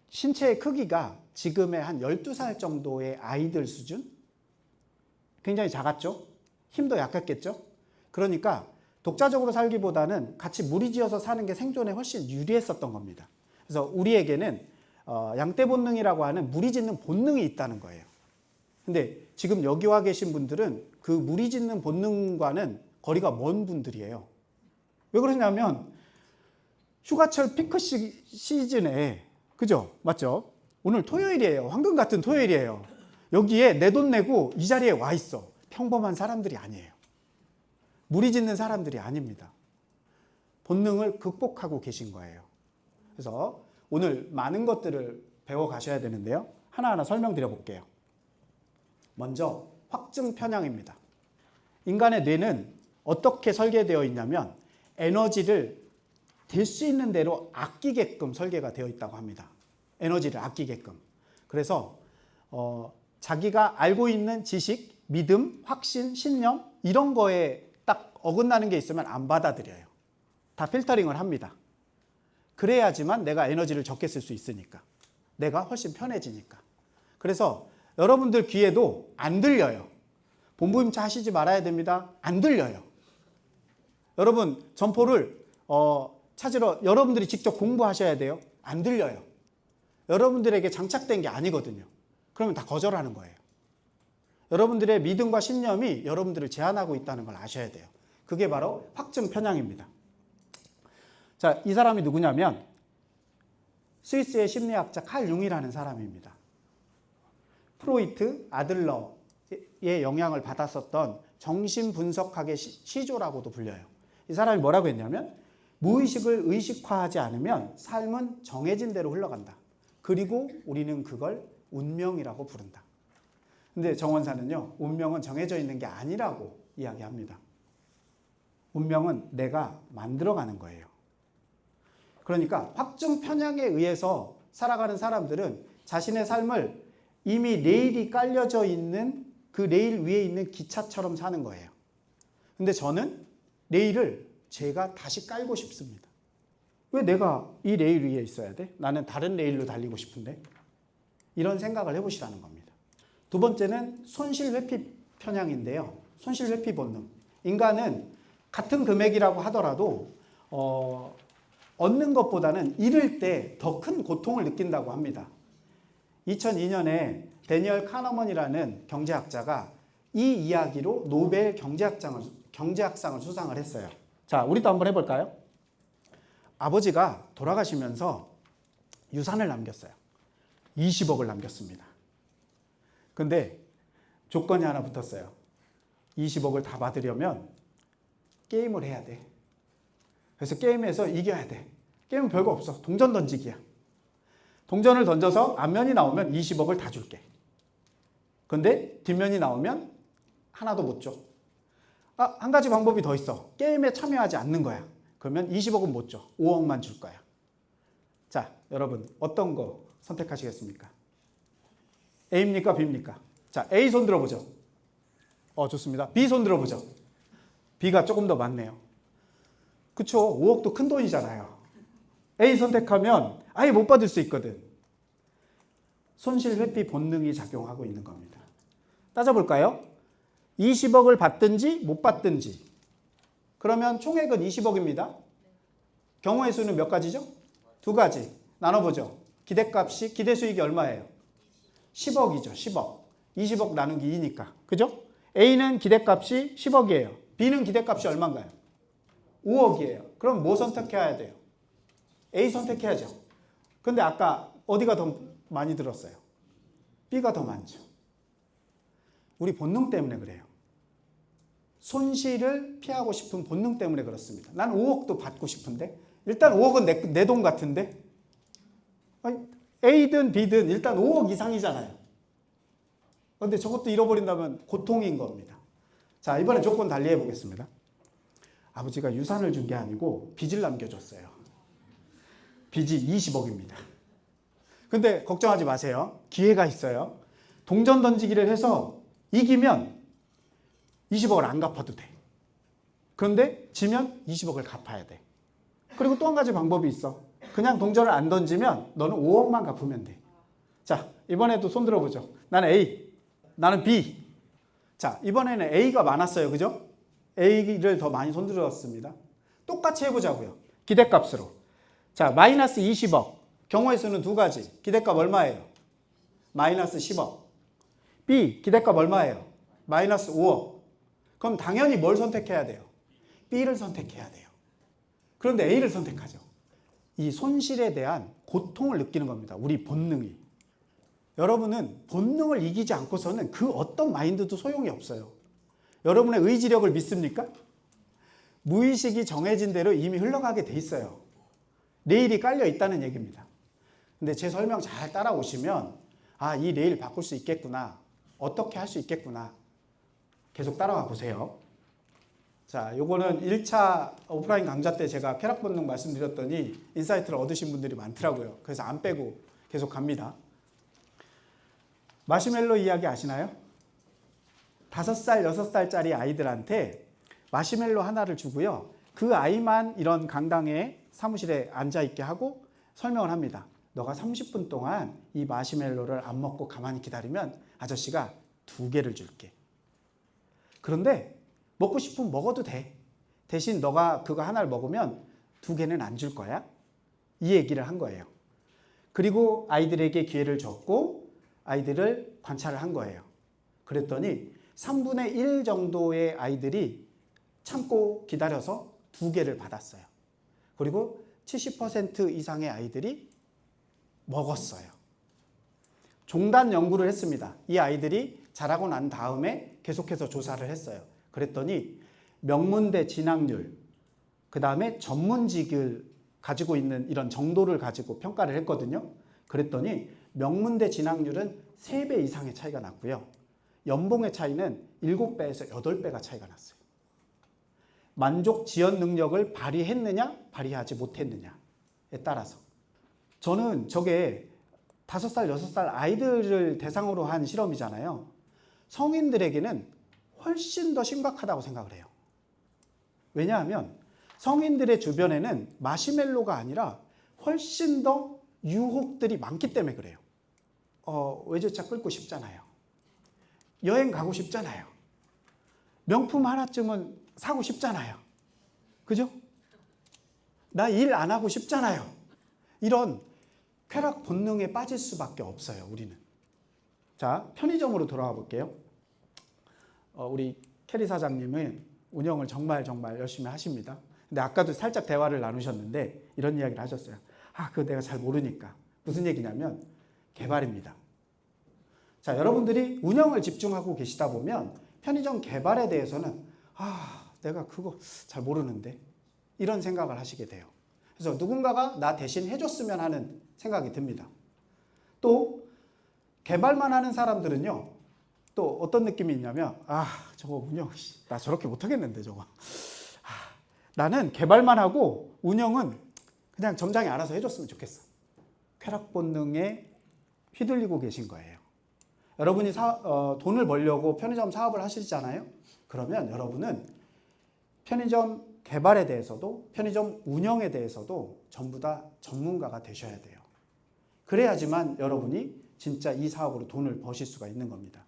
신체의 크기가 지금의 한 12살 정도의 아이들 수준? 굉장히 작았죠? 힘도 약했겠죠? 그러니까 독자적으로 살기보다는 같이 무리지어서 사는 게 생존에 훨씬 유리했었던 겁니다. 그래서 우리에게는 양떼 본능이라고 하는 무리짓는 본능이 있다는 거예요. 근데 지금 여기 와 계신 분들은 그 무리짓는 본능과는 거리가 먼 분들이에요. 왜 그러냐면 휴가철 피크 시즌에, 그죠? 맞죠? 오늘 토요일이에요. 황금 같은 토요일이에요. 여기에 내 돈 내고 이 자리에 와 있어. 평범한 사람들이 아니에요. 무리짓는 사람들이 아닙니다. 본능을 극복하고 계신 거예요. 그래서 오늘 많은 것들을 배워 가셔야 되는데요. 하나하나 설명드려 볼게요. 먼저 확증 편향입니다. 인간의 뇌는 어떻게 설계되어 있냐면 에너지를 될 수 있는 대로 아끼게끔 설계가 되어 있다고 합니다. 에너지를 아끼게끔. 그래서 자기가 알고 있는 지식, 믿음, 확신, 신념 이런 거에 딱 어긋나는 게 있으면 안 받아들여요. 다 필터링을 합니다. 그래야지만 내가 에너지를 적게 쓸 수 있으니까. 내가 훨씬 편해지니까. 그래서 여러분들 귀에도 안 들려요. 본부임차 하시지 말아야 됩니다. 안 들려요. 여러분 점포를 찾으러 여러분들이 직접 공부하셔야 돼요. 안 들려요. 여러분들에게 장착된 게 아니거든요. 그러면 다 거절하는 거예요. 여러분들의 믿음과 신념이 여러분들을 제한하고 있다는 걸 아셔야 돼요. 그게 바로 확증 편향입니다. 자, 이 사람이 누구냐면 스위스의 심리학자 칼 융이라는 사람입니다. 프로이트, 아들러의 영향을 받았었던 정신분석학의 시조라고도 불려요. 이 사람이 뭐라고 했냐면 무의식을 의식화하지 않으면 삶은 정해진 대로 흘러간다. 그리고 우리는 그걸 운명이라고 부른다. 근데 정원사는요, 운명은 정해져 있는 게 아니라고 이야기합니다. 운명은 내가 만들어가는 거예요. 그러니까 확증 편향에 의해서 살아가는 사람들은 자신의 삶을 이미 레일이 깔려져 있는 그 레일 위에 있는 기차처럼 사는 거예요. 근데 저는 레일을 제가 다시 깔고 싶습니다. 왜 내가 이 레일 위에 있어야 돼? 나는 다른 레일로 달리고 싶은데. 이런 생각을 해보시라는 겁니다. 두 번째는 손실회피 편향인데요. 손실회피 본능. 인간은 같은 금액이라고 하더라도 얻는 것보다는 잃을 때 더 큰 고통을 느낀다고 합니다. 2002년에 데니얼 카너먼이라는 경제학자가 이 이야기로 노벨 경제학상을 수상을 했어요. 자, 우리도 한번 해볼까요? 아버지가 돌아가시면서 유산을 남겼어요. 20억을 남겼습니다. 근데 조건이 하나 붙었어요. 20억을 다 받으려면 게임을 해야 돼. 그래서 게임에서 이겨야 돼. 게임은 별거 없어. 동전 던지기야. 동전을 던져서 앞면이 나오면 20억을 다 줄게. 근데 뒷면이 나오면 하나도 못 줘. 한 가지 방법이 더 있어. 게임에 참여하지 않는 거야. 그러면 20억은 못 줘. 5억만 줄 거야. 자, 여러분 어떤 거 선택하시겠습니까? A입니까? B입니까? 자, A 손 들어보죠. 좋습니다. B 손 들어보죠. B가 조금 더 많네요. 그쵸? 5억도 큰 돈이잖아요. A 선택하면 아예 못 받을 수 있거든. 손실회피 본능이 작용하고 있는 겁니다. 따져볼까요? 20억을 받든지 못 받든지. 그러면 총액은 20억입니다. 경우의 수는 몇 가지죠? 두 가지. 나눠보죠. 기대값이, 기대수익이 얼마예요? 10억이죠. 10억. 20억 나누기 2니까. 그죠? A는 기대값이 10억이에요. B는 기대값이 얼마인가요? 5억이에요. 그럼 뭐 선택해야 돼요? A 선택해야죠. 근데 아까 어디가 더 많이 들었어요? B가 더 많죠. 우리 본능 때문에 그래요. 손실을 피하고 싶은 본능 때문에 그렇습니다. 난 5억도 받고 싶은데 일단 5억은 내 돈 같은데 A든 B든 일단 5억 이상이잖아요. 그런데 저것도 잃어버린다면 고통인 겁니다. 자, 이번에 조건 달리해 보겠습니다. 아버지가 유산을 준 게 아니고 빚을 남겨줬어요. 빚이 20억입니다. 근데 걱정하지 마세요. 기회가 있어요. 동전 던지기를 해서 이기면 20억을 안 갚아도 돼. 그런데 지면 20억을 갚아야 돼. 그리고 또 한 가지 방법이 있어. 그냥 동전을 안 던지면 너는 5억만 갚으면 돼. 자, 이번에도 손 들어보죠. 나는 A, 나는 B. 자, 이번에는 A가 많았어요. 그죠? A를 더 많이 손들었습니다. 똑같이 해보자고요. 기대값으로. 자, 마이너스 20억. 경우의 수는 두 가지. 기대값 얼마예요? 마이너스 10억. B, 기대값 얼마예요? 마이너스 5억. 그럼 당연히 뭘 선택해야 돼요? B를 선택해야 돼요. 그런데 A를 선택하죠. 이 손실에 대한 고통을 느끼는 겁니다. 우리 본능이. 여러분은 본능을 이기지 않고서는 그 어떤 마인드도 소용이 없어요. 여러분의 의지력을 믿습니까? 무의식이 정해진 대로 이미 흘러가게 돼 있어요. 레일이 깔려 있다는 얘기입니다. 근데 제 설명 잘 따라오시면 아, 이 레일 바꿀 수 있겠구나. 어떻게 할 수 있겠구나. 계속 따라와 보세요. 자, 요거는 1차 오프라인 강좌 때 제가 쾌락 본능 말씀드렸더니 인사이트를 얻으신 분들이 많더라고요. 그래서 안 빼고 계속 갑니다. 마시멜로 이야기 아시나요? 5살, 6살짜리 아이들한테 마시멜로 하나를 주고요. 그 아이만 이런 강당에 사무실에 앉아있게 하고 설명을 합니다. 너가 30분 동안 이 마시멜로를 안 먹고 가만히 기다리면 아저씨가 2개를 줄게. 그런데 먹고 싶으면 먹어도 돼. 대신 너가 그거 하나를 먹으면 2개는 안 줄 거야. 이 얘기를 한 거예요. 그리고 아이들에게 기회를 줬고 아이들을 관찰을 한 거예요. 그랬더니 3분의 1 정도의 아이들이 참고 기다려서 2개를 받았어요. 그리고 70% 이상의 아이들이 먹었어요. 종단 연구를 했습니다. 이 아이들이 자라고 난 다음에 계속해서 조사를 했어요. 그랬더니 명문대 진학률, 그 다음에 전문직을 가지고 있는 이런 정도를 가지고 평가를 했거든요. 그랬더니 명문대 진학률은 3배 이상의 차이가 났고요. 연봉의 차이는 7배에서 8배가 차이가 났어요. 만족 지연 능력을 발휘했느냐, 발휘하지 못했느냐에 따라서. 저는 저게 5살, 6살 아이들을 대상으로 한 실험이잖아요. 성인들에게는 훨씬 더 심각하다고 생각을 해요. 왜냐하면 성인들의 주변에는 마시멜로가 아니라 훨씬 더 유혹들이 많기 때문에 그래요. 외제차 끌고 싶잖아요. 여행 가고 싶잖아요. 명품 하나쯤은 사고 싶잖아요. 그죠? 나 일 안 하고 싶잖아요. 이런 쾌락 본능에 빠질 수밖에 없어요, 우리는. 자, 편의점으로 돌아와 볼게요. 우리 캐리 사장님은 운영을 정말 열심히 하십니다. 근데 아까도 살짝 대화를 나누셨는데 이런 이야기를 하셨어요. 그거 내가 잘 모르니까. 무슨 얘기냐면 개발입니다. 자, 여러분들이 운영을 집중하고 계시다 보면 편의점 개발에 대해서는 내가 그거 잘 모르는데 이런 생각을 하시게 돼요. 그래서 누군가가 나 대신 해줬으면 하는 생각이 듭니다. 또 개발만 하는 사람들은요. 또 어떤 느낌이 있냐면 저거 운영 나 저렇게 못하겠는데 저거. 나는 개발만 하고 운영은 그냥 점장이 알아서 해줬으면 좋겠어. 쾌락 본능에 휘둘리고 계신 거예요. 여러분이 돈을 벌려고 편의점 사업을 하시잖아요. 그러면 여러분은 편의점 개발에 대해서도 편의점 운영에 대해서도 전부 다 전문가가 되셔야 돼요. 그래야지만 여러분이 진짜 이 사업으로 돈을 버실 수가 있는 겁니다.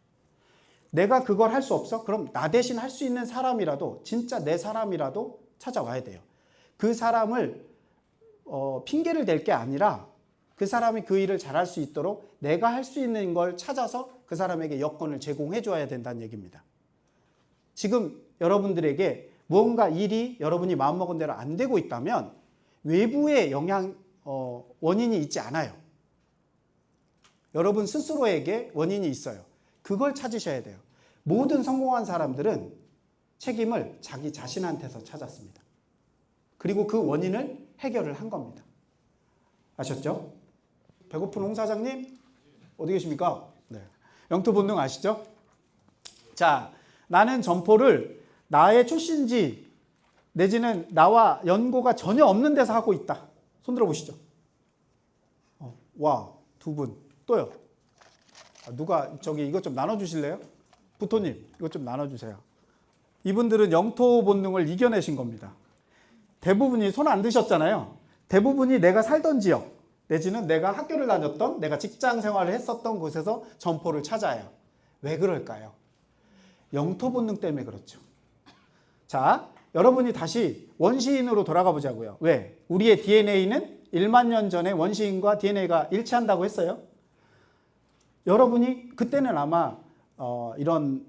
내가 그걸 할 수 없어? 그럼 나 대신 할 수 있는 사람이라도 진짜 내 사람이라도 찾아와야 돼요. 그 사람을 핑계를 댈 게 아니라 그 사람이 그 일을 잘할 수 있도록 내가 할 수 있는 걸 찾아서 그 사람에게 여건을 제공해 줘야 된다는 얘기입니다. 지금 여러분들에게 무언가 일이 여러분이 마음먹은 대로 안 되고 있다면 외부의 원인이 있지 않아요. 여러분 스스로에게 원인이 있어요. 그걸 찾으셔야 돼요. 모든 성공한 사람들은 책임을 자기 자신한테서 찾았습니다. 그리고 그 원인을 해결을 한 겁니다. 아셨죠? 배고픈 홍 사장님 어디 계십니까? 네. 영토 본능 아시죠? 자, 나는 점포를 나의 출신지 내지는 나와 연고가 전혀 없는 데서 하고 있다. 손 들어보시죠. 와, 2분. 또요. 누가 저기 이것 좀 나눠주실래요? 부토님 이것 좀 나눠주세요. 이분들은 영토 본능을 이겨내신 겁니다. 대부분이 손 안 드셨잖아요. 대부분이 내가 살던 지역 내지는 내가 학교를 다녔던 내가 직장 생활을 했었던 곳에서 점포를 찾아요. 왜 그럴까요? 영토 본능 때문에 그렇죠. 자, 여러분이 다시 원시인으로 돌아가 보자고요. 왜? 우리의 DNA는 1만 년 전에 원시인과 DNA가 일치한다고 했어요. 여러분이 그때는 아마 이런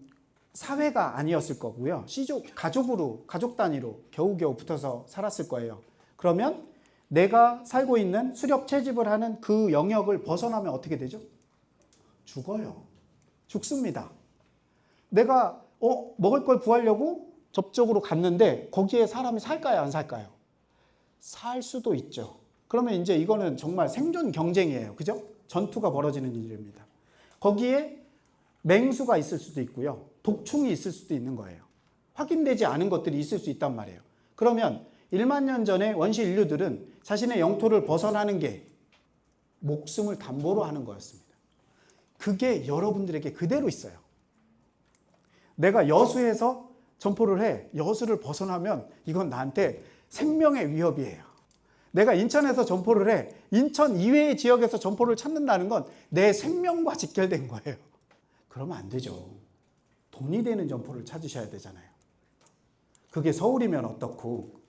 사회가 아니었을 거고요. 가족으로, 가족 단위로 겨우겨우 붙어서 살았을 거예요. 그러면 내가 살고 있는 수렵 채집을 하는 그 영역을 벗어나면 어떻게 되죠? 죽어요. 죽습니다. 내가 먹을 걸 구하려고 접촉으로 갔는데 거기에 사람이 살까요? 안 살까요? 살 수도 있죠. 그러면 이제 이거는 정말 생존 경쟁이에요. 그죠? 전투가 벌어지는 일입니다. 거기에 맹수가 있을 수도 있고요. 독충이 있을 수도 있는 거예요. 확인되지 않은 것들이 있을 수 있단 말이에요. 그러면 1만 년 전에 원시 인류들은 자신의 영토를 벗어나는 게 목숨을 담보로 하는 거였습니다. 그게 여러분들에게 그대로 있어요. 내가 여수에서 점포를 해. 여수를 벗어나면 이건 나한테 생명의 위협이에요. 내가 인천에서 점포를 해. 인천 이외의 지역에서 점포를 찾는다는 건 내 생명과 직결된 거예요. 그러면 안 되죠. 돈이 되는 점포를 찾으셔야 되잖아요. 그게 서울이면 어떻고,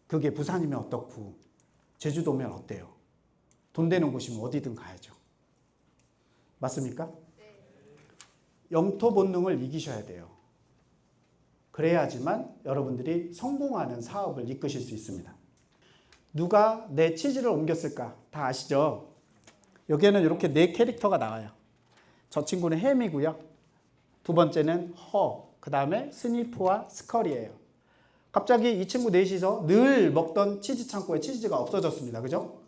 그게 부산이면 어떻고, 제주도면 어때요? 돈 되는 곳이면 어디든 가야죠. 맞습니까? 영토 본능을 이기셔야 돼요. 그래야지만 여러분들이 성공하는 사업을 이끄실 수 있습니다. 누가 내 치즈를 옮겼을까? 다 아시죠? 여기에는 이렇게 4캐릭터가 나와요. 저 친구는 햄이고요. 두 번째는 그 다음에 스니프와 스컬이에요. 갑자기 이 친구 넷이서 늘 먹던 치즈 창고에 치즈가 없어졌습니다. 그죠?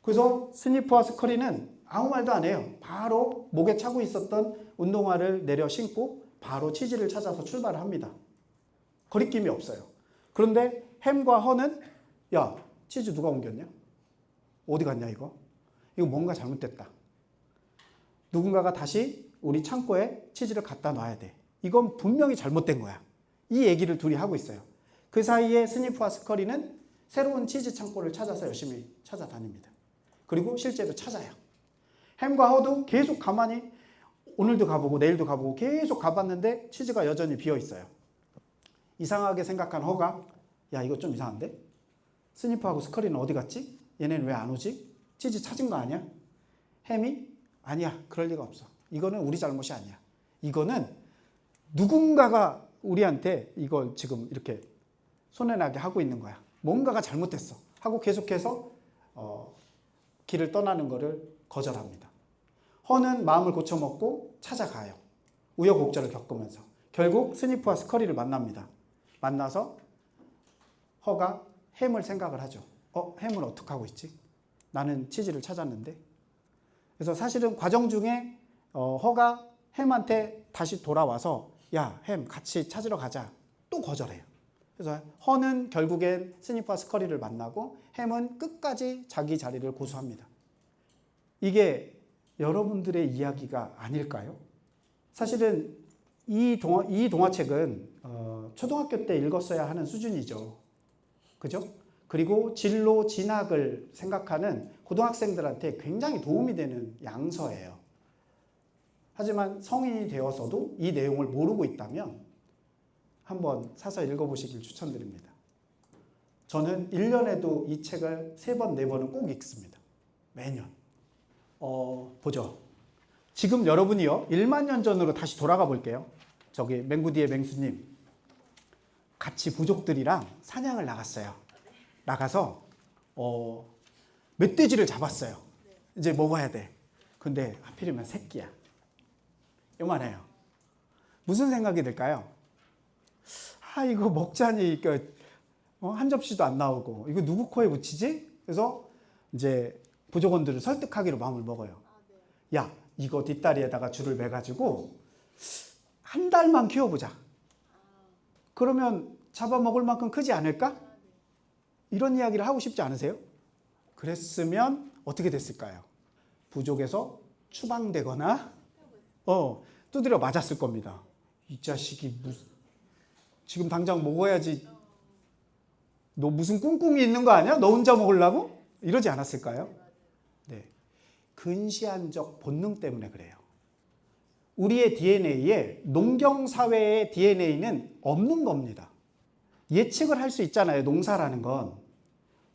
그래서 스니프와 스컬이는 아무 말도 안 해요. 바로 목에 차고 있었던 운동화를 내려 신고 바로 치즈를 찾아서 출발을 합니다. 거리낌이 없어요. 그런데 햄과 허는 야, 치즈 누가 옮겼냐? 어디 갔냐 이거? 이거 뭔가 잘못됐다. 누군가가 다시 우리 창고에 치즈를 갖다 놔야 돼. 이건 분명히 잘못된 거야. 이 얘기를 둘이 하고 있어요. 그 사이에 스니프와 스컬이는 새로운 치즈 창고를 찾아서 열심히 찾아다닙니다. 그리고 실제로 찾아요. 햄과 허도 계속 가만히 오늘도 가보고 내일도 가보고 계속 가봤는데 치즈가 여전히 비어 있어요. 이상하게 생각한 허가 야 이거 좀 이상한데? 스니프하고 스컬이는 어디 갔지? 얘네는 왜 안 오지? 치즈 찾은 거 아니야? 햄이 아니야 그럴 리가 없어. 이거는 우리 잘못이 아니야. 이거는 누군가가 우리한테 이걸 지금 이렇게 손해나게 하고 있는 거야. 뭔가가 잘못됐어 하고 계속해서 길을 떠나는 것을 거절합니다. 허는 마음을 고쳐먹고 찾아가요. 우여곡절을 겪으면서 결국 스니프와 스컬이를 만납니다. 만나서 허가 햄을 생각을 하죠. 햄은 어떻게 하고 있지? 나는 치즈를 찾았는데. 그래서 사실은 과정 중에 허가 햄한테 다시 돌아와서 야, 햄 같이 찾으러 가자. 또 거절해요. 그래서 허는 결국엔 스니프와 스컬이를 만나고 햄은 끝까지 자기 자리를 고수합니다. 이게 여러분들의 이야기가 아닐까요? 사실은 이 동화책은 초등학교 때 읽었어야 하는 수준이죠. 그죠? 그리고 진로 진학을 생각하는 고등학생들한테 굉장히 도움이 되는 양서예요. 하지만 성인이 되어서도 이 내용을 모르고 있다면 한번 사서 읽어보시길 추천드립니다. 저는 1년에도 이 책을 3번, 4번은 꼭 읽습니다. 매년. 보죠. 지금 여러분이요. 1만 년 전으로 다시 돌아가 볼게요. 저기 맹구디의 맹수님. 같이 부족들이랑 사냥을 나갔어요. 나가서 멧돼지를 잡았어요. 이제 먹어야 돼. 근데 하필이면 새끼야. 요만해요. 무슨 생각이 들까요? 이거 먹자니 한 접시도 안 나오고 이거 누구 코에 묻히지? 그래서 이제 부족원들을 설득하기로 마음을 먹어요. 야, 이거 뒷다리에다가 줄을 매가지고 한 달만 키워보자. 그러면 잡아먹을 만큼 크지 않을까? 이런 이야기를 하고 싶지 않으세요? 그랬으면 어떻게 됐을까요? 부족에서 추방되거나 두드려 맞았을 겁니다. 이 자식이 지금 당장 먹어야지. 너 무슨 꿍꿍이 있는 거 아니야? 너 혼자 먹으려고? 이러지 않았을까요? 네, 근시안적 본능 때문에 그래요. 우리의 DNA에 농경사회의 DNA는 없는 겁니다. 예측을 할 수 있잖아요. 농사라는 건.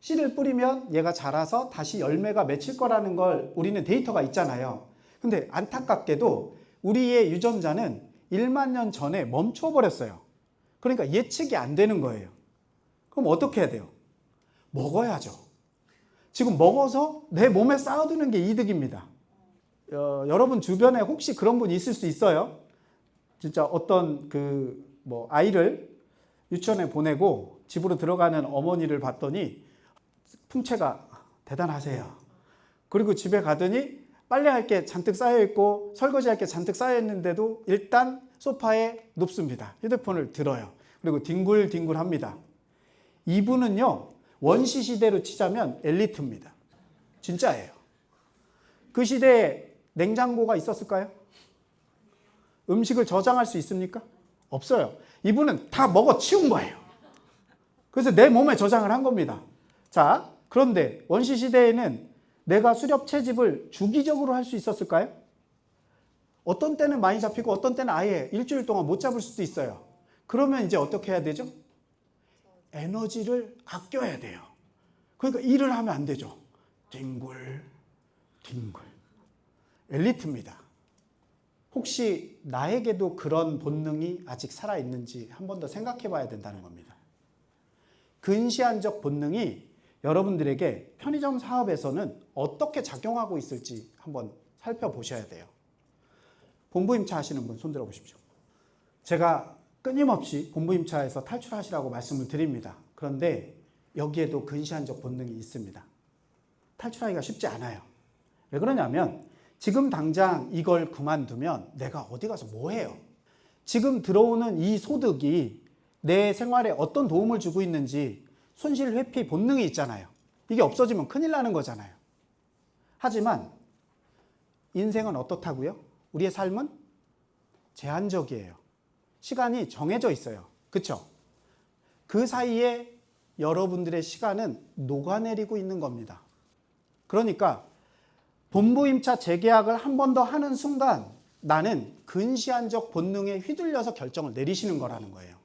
씨를 뿌리면 얘가 자라서 다시 열매가 맺힐 거라는 걸 우리는 데이터가 있잖아요. 근데 안타깝게도 우리의 유전자는 1만 년 전에 멈춰버렸어요. 그러니까 예측이 안 되는 거예요. 그럼 어떻게 해야 돼요? 먹어야죠. 지금 먹어서 내 몸에 쌓아두는 게 이득입니다. 여러분 주변에 혹시 그런 분 있을 수 있어요? 진짜 어떤 아이를 유치원에 보내고 집으로 들어가는 어머니를 봤더니 풍채가 대단하세요. 그리고 집에 가더니 빨래할 게 잔뜩 쌓여있고 설거지할 게 잔뜩 쌓여있는데도 일단 소파에 눕습니다. 휴대폰을 들어요. 그리고 뒹굴뒹굴합니다. 이분은요, 원시시대로 치자면 엘리트입니다. 진짜예요. 그 시대에 냉장고가 있었을까요? 음식을 저장할 수 있습니까? 없어요. 이분은 다 먹어 치운 거예요. 그래서 내 몸에 저장을 한 겁니다. 자, 그런데 원시시대에는 내가 수렵 채집을 주기적으로 할 수 있었을까요? 어떤 때는 많이 잡히고 어떤 때는 아예 일주일 동안 못 잡을 수도 있어요. 그러면 이제 어떻게 해야 되죠? 에너지를 아껴야 돼요. 그러니까 일을 하면 안 되죠. 뒹굴. 엘리트입니다. 혹시 나에게도 그런 본능이 아직 살아있는지 한 번 더 생각해 봐야 된다는 겁니다. 근시안적 본능이 여러분들에게 편의점 사업에서는 어떻게 작용하고 있을지 한번 살펴보셔야 돼요. 본부임차 하시는 분 손 들어보십시오. 제가 끊임없이 본부임차에서 탈출하시라고 말씀을 드립니다. 그런데 여기에도 근시안적 본능이 있습니다. 탈출하기가 쉽지 않아요. 왜 그러냐면 지금 당장 이걸 그만두면 내가 어디 가서 뭐 해요? 지금 들어오는 이 소득이 내 생활에 어떤 도움을 주고 있는지 손실 회피 본능이 있잖아요. 이게 없어지면 큰일 나는 거잖아요. 하지만 인생은 어떻다고요? 우리의 삶은 제한적이에요. 시간이 정해져 있어요. 그렇죠? 그 사이에 여러분들의 시간은 녹아내리고 있는 겁니다. 그러니까 본부임차 재계약을 한 번 더 하는 순간 나는 근시안적 본능에 휘둘려서 결정을 내리시는 거라는 거예요.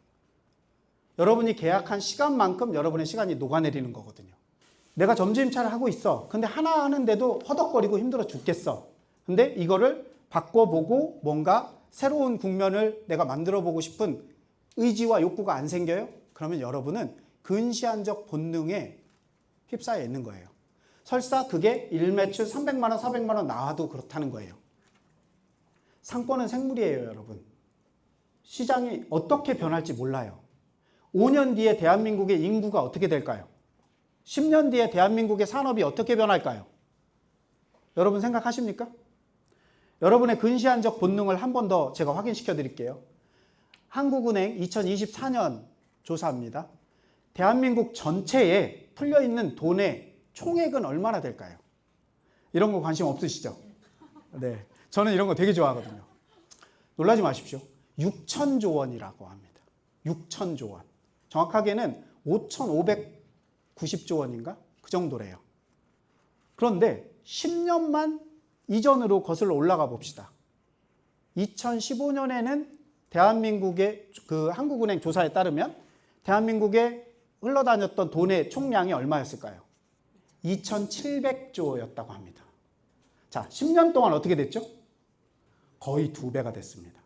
여러분이 계약한 시간만큼 여러분의 시간이 녹아내리는 거거든요. 내가 점주임차를 하고 있어. 근데 하나 하는데도 허덕거리고 힘들어 죽겠어. 근데 이거를 바꿔보고 뭔가 새로운 국면을 내가 만들어보고 싶은 의지와 욕구가 안 생겨요? 그러면 여러분은 근시안적 본능에 휩싸여 있는 거예요. 설사 그게 일매출 300만 원, 400만 원 나와도 그렇다는 거예요. 상권은 생물이에요, 여러분. 시장이 어떻게 변할지 몰라요. 5년 뒤에 대한민국의 인구가 어떻게 될까요? 10년 뒤에 대한민국의 산업이 어떻게 변할까요? 여러분 생각하십니까? 여러분의 근시안적 본능을 한 번 더 제가 확인시켜 드릴게요. 한국은행 2024년 조사입니다. 대한민국 전체에 풀려있는 돈의 총액은 얼마나 될까요? 이런 거 관심 없으시죠? 네, 저는 이런 거 되게 좋아하거든요. 놀라지 마십시오. 6천조 원이라고 합니다. 6천조 원. 정확하게는 5,590조 원인가? 그 정도래요. 그런데 10년만 이전으로 거슬러 올라가 봅시다. 2015년에는 대한민국의 한국은행 조사에 따르면 대한민국에 흘러다녔던 돈의 총량이 얼마였을까요? 2,700조였다고 합니다. 자, 10년 동안 어떻게 됐죠? 거의 2배가 됐습니다.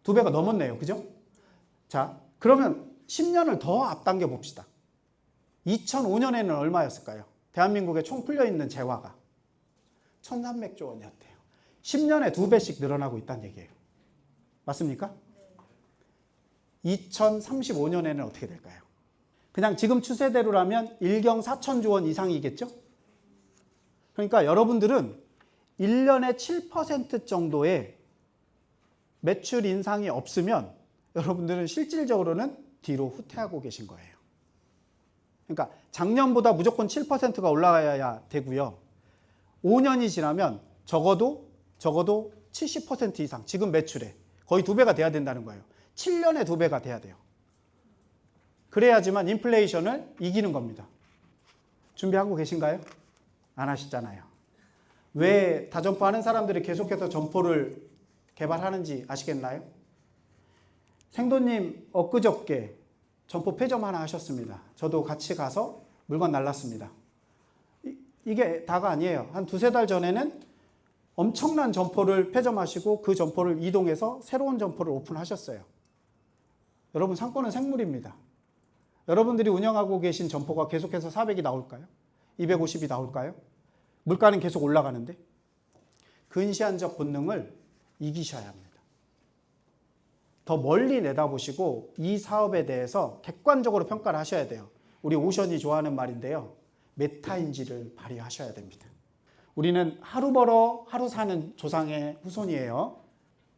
2배가 넘었네요. 그죠? 자, 그러면 10년을 더 앞당겨 봅시다. 2005년에는 얼마였을까요? 대한민국에 총 풀려있는 재화가 1,300조 원이었대요. 10년에 2배씩 늘어나고 있다는 얘기예요. 맞습니까? 2035년에는 어떻게 될까요? 그냥 지금 추세대로라면 1경 4천조 원 이상이겠죠? 그러니까 여러분들은 1년에 7% 정도의 매출 인상이 없으면 여러분들은 실질적으로는 뒤로 후퇴하고 계신 거예요. 그러니까 작년보다 무조건 7%가 올라가야 되고요. 5년이 지나면 적어도 70% 이상 지금 매출에 거의 2배가 돼야 된다는 거예요. 7년에 2배가 돼야 돼요. 그래야지만 인플레이션을 이기는 겁니다. 준비하고 계신가요? 안 하시잖아요. 왜 다점포 하는 사람들이 계속해서 점포를 개발하는지 아시겠나요? 생도님 엊그저께 점포 폐점 하나 하셨습니다. 저도 같이 가서 물건 날랐습니다. 이게 다가 아니에요. 한 두세 달 전에는 엄청난 점포를 폐점하시고 그 점포를 이동해서 새로운 점포를 오픈하셨어요. 여러분, 상권은 생물입니다. 여러분들이 운영하고 계신 점포가 계속해서 400이 나올까요? 250이 나올까요? 물가는 계속 올라가는데 근시안적 본능을 이기셔야 합니다. 더 멀리 내다보시고 이 사업에 대해서 객관적으로 평가를 하셔야 돼요. 우리 오션이 좋아하는 말인데요. 메타인지를 발휘하셔야 됩니다. 우리는 하루 벌어 하루 사는 조상의 후손이에요.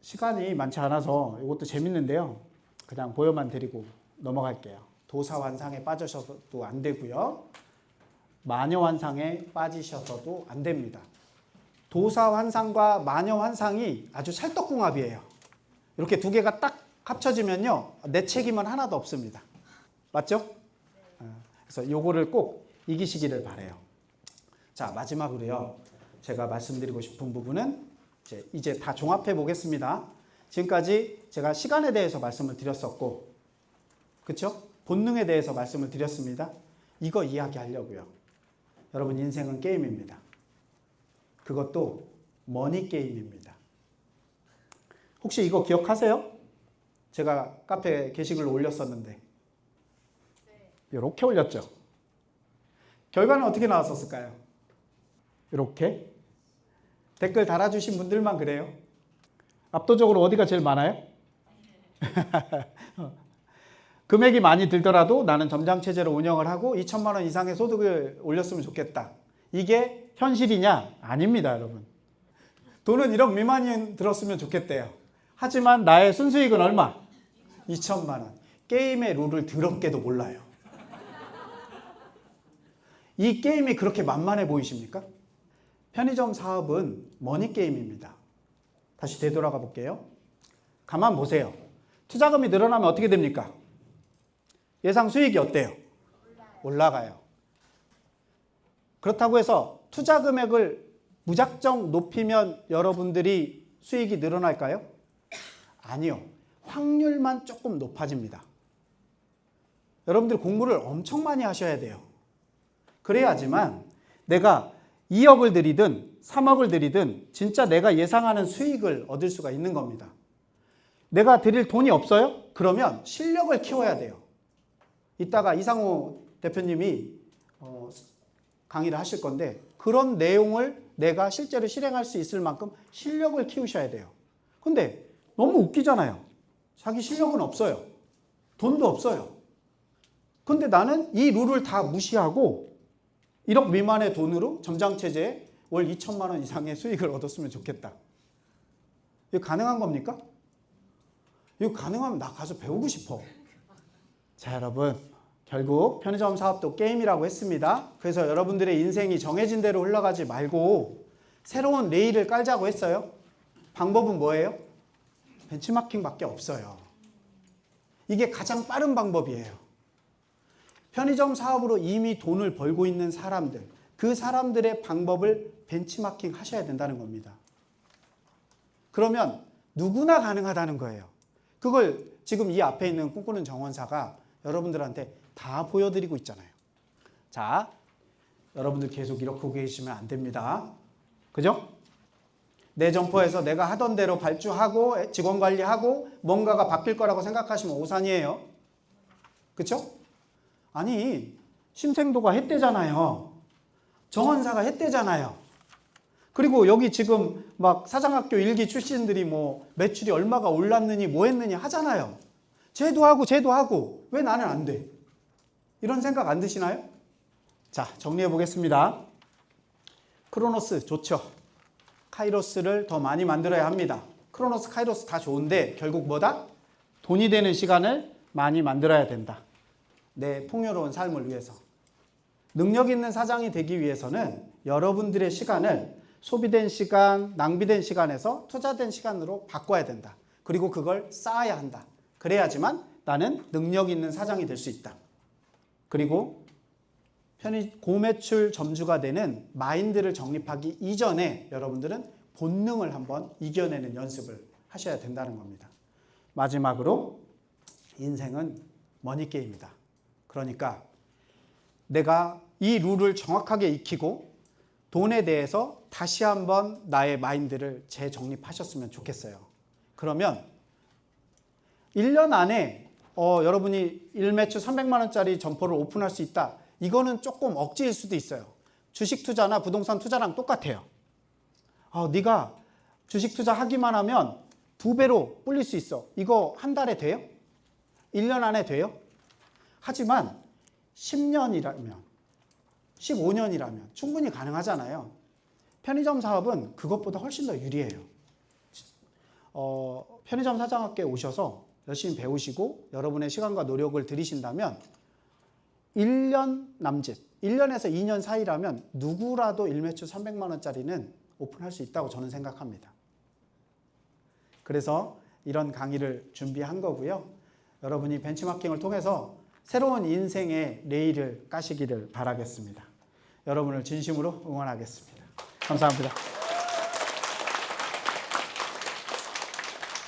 시간이 많지 않아서 이것도 재밌는데요. 그냥 보여만 드리고 넘어갈게요. 도사환상에 빠지셔도 안 되고요. 마녀환상에 빠지셔서도 안 됩니다. 도사환상과 마녀환상이 아주 찰떡궁합이에요. 이렇게 두 개가 딱 합쳐지면요, 내 책임은 하나도 없습니다. 맞죠? 그래서 요거를 꼭 이기시기를 바라요. 자, 마지막으로요, 제가 말씀드리고 싶은 부분은 이제 다 종합해 보겠습니다. 지금까지 제가 시간에 대해서 말씀을 드렸었고, 그렇죠? 본능에 대해서 말씀을 드렸습니다. 이거 이야기하려고요. 여러분, 인생은 게임입니다. 그것도 머니 게임입니다. 혹시 이거 기억하세요? 제가 카페에 게시글로 올렸었는데 이렇게 올렸죠. 결과는 어떻게 나왔었을까요? 이렇게 댓글 달아주신 분들만 그래요. 압도적으로 어디가 제일 많아요? 금액이 많이 들더라도 나는 점장체제로 운영을 하고 2천만 원 이상의 소득을 올렸으면 좋겠다. 이게 현실이냐? 아닙니다, 여러분. 돈은 1억 미만이 들었으면 좋겠대요. 하지만 나의 순수익은 얼마? 2천만 원. 게임의 룰을 더럽게도 몰라요. 이 게임이 그렇게 만만해 보이십니까? 편의점 사업은 머니게임입니다. 다시 되돌아가 볼게요. 가만 보세요. 투자금이 늘어나면 어떻게 됩니까? 예상 수익이 어때요? 올라가요. 그렇다고 해서 투자 금액을 무작정 높이면 여러분들이 수익이 늘어날까요? 아니요. 확률만 조금 높아집니다. 여러분들 공부를 엄청 많이 하셔야 돼요. 그래야지만 내가 2억을 들이든 3억을 들이든 진짜 내가 예상하는 수익을 얻을 수가 있는 겁니다. 내가 드릴 돈이 없어요? 그러면 실력을 키워야 돼요. 이따가 이상호 대표님이 강의를 하실 건데 그런 내용을 내가 실제로 실행할 수 있을 만큼 실력을 키우셔야 돼요. 근데 너무 웃기잖아요. 자기 실력은 없어요. 돈도 없어요. 근데 나는 이 룰을 다 무시하고 1억 미만의 돈으로 점장체제에 월 2천만 원 이상의 수익을 얻었으면 좋겠다. 이거 가능한 겁니까? 이거 가능하면 나 가서 배우고 싶어. 자, 여러분, 결국 편의점 사업도 게임이라고 했습니다. 그래서 여러분들의 인생이 정해진 대로 흘러가지 말고 새로운 레일을 깔자고 했어요. 방법은 뭐예요? 벤치마킹밖에 없어요. 이게 가장 빠른 방법이에요. 편의점 사업으로 이미 돈을 벌고 있는 사람들, 그 사람들의 방법을 벤치마킹 하셔야 된다는 겁니다. 그러면 누구나 가능하다는 거예요. 그걸 지금 이 앞에 있는 꿈꾸는 정원사가 여러분들한테 다 보여드리고 있잖아요. 자, 여러분들 계속 이렇게 계시면 안 됩니다. 그죠? 내 점포에서 내가 하던 대로 발주하고 직원 관리하고 뭔가가 바뀔 거라고 생각하시면 오산이에요. 그렇죠? 아니, 심생도가 했대잖아요. 정원사가 했대잖아요. 그리고 여기 지금 막 사장학교 1기 출신들이 뭐 매출이 얼마가 올랐느니 뭐 했느니 하잖아요. 쟤도 하고 왜 나는 안 돼? 이런 생각 안 드시나요? 자, 정리해 보겠습니다. 크로노스 좋죠. 카이로스를 더 많이 만들어야 합니다. 크로노스, 카이로스 다 좋은데 결국 뭐다? 돈이 되는 시간을 많이 만들어야 된다. 내 풍요로운 삶을 위해서. 능력 있는 사장이 되기 위해서는 여러분들의 시간을 소비된 시간, 낭비된 시간에서 투자된 시간으로 바꿔야 된다. 그리고 그걸 쌓아야 한다. 그래야지만 나는 능력 있는 사장이 될 수 있다. 그리고 고매출 점주가 되는 마인드를 정립하기 이전에 여러분들은 본능을 한번 이겨내는 연습을 하셔야 된다는 겁니다. 마지막으로 인생은 머니게임이다. 그러니까 내가 이 룰을 정확하게 익히고 돈에 대해서 다시 한번 나의 마인드를 재정립하셨으면 좋겠어요. 그러면 1년 안에 여러분이 1매출 300만 원짜리 점포를 오픈할 수 있다. 이거는 조금 억지일 수도 있어요. 주식 투자나 부동산 투자랑 똑같아요. 네가 주식 투자하기만 하면 2배로 불릴 수 있어. 이거 한 달에 돼요? 1년 안에 돼요? 하지만 10년이라면, 15년이라면 충분히 가능하잖아요. 편의점 사업은 그것보다 훨씬 더 유리해요. 편의점 사장학교에 오셔서 열심히 배우시고 여러분의 시간과 노력을 들이신다면 1년 남짓, 1년에서 2년 사이라면 누구라도 1매출 300만 원짜리는 오픈할 수 있다고 저는 생각합니다. 그래서 이런 강의를 준비한 거고요. 여러분이 벤치마킹을 통해서 새로운 인생의 레일을 까시기를 바라겠습니다. 여러분을 진심으로 응원하겠습니다. 감사합니다.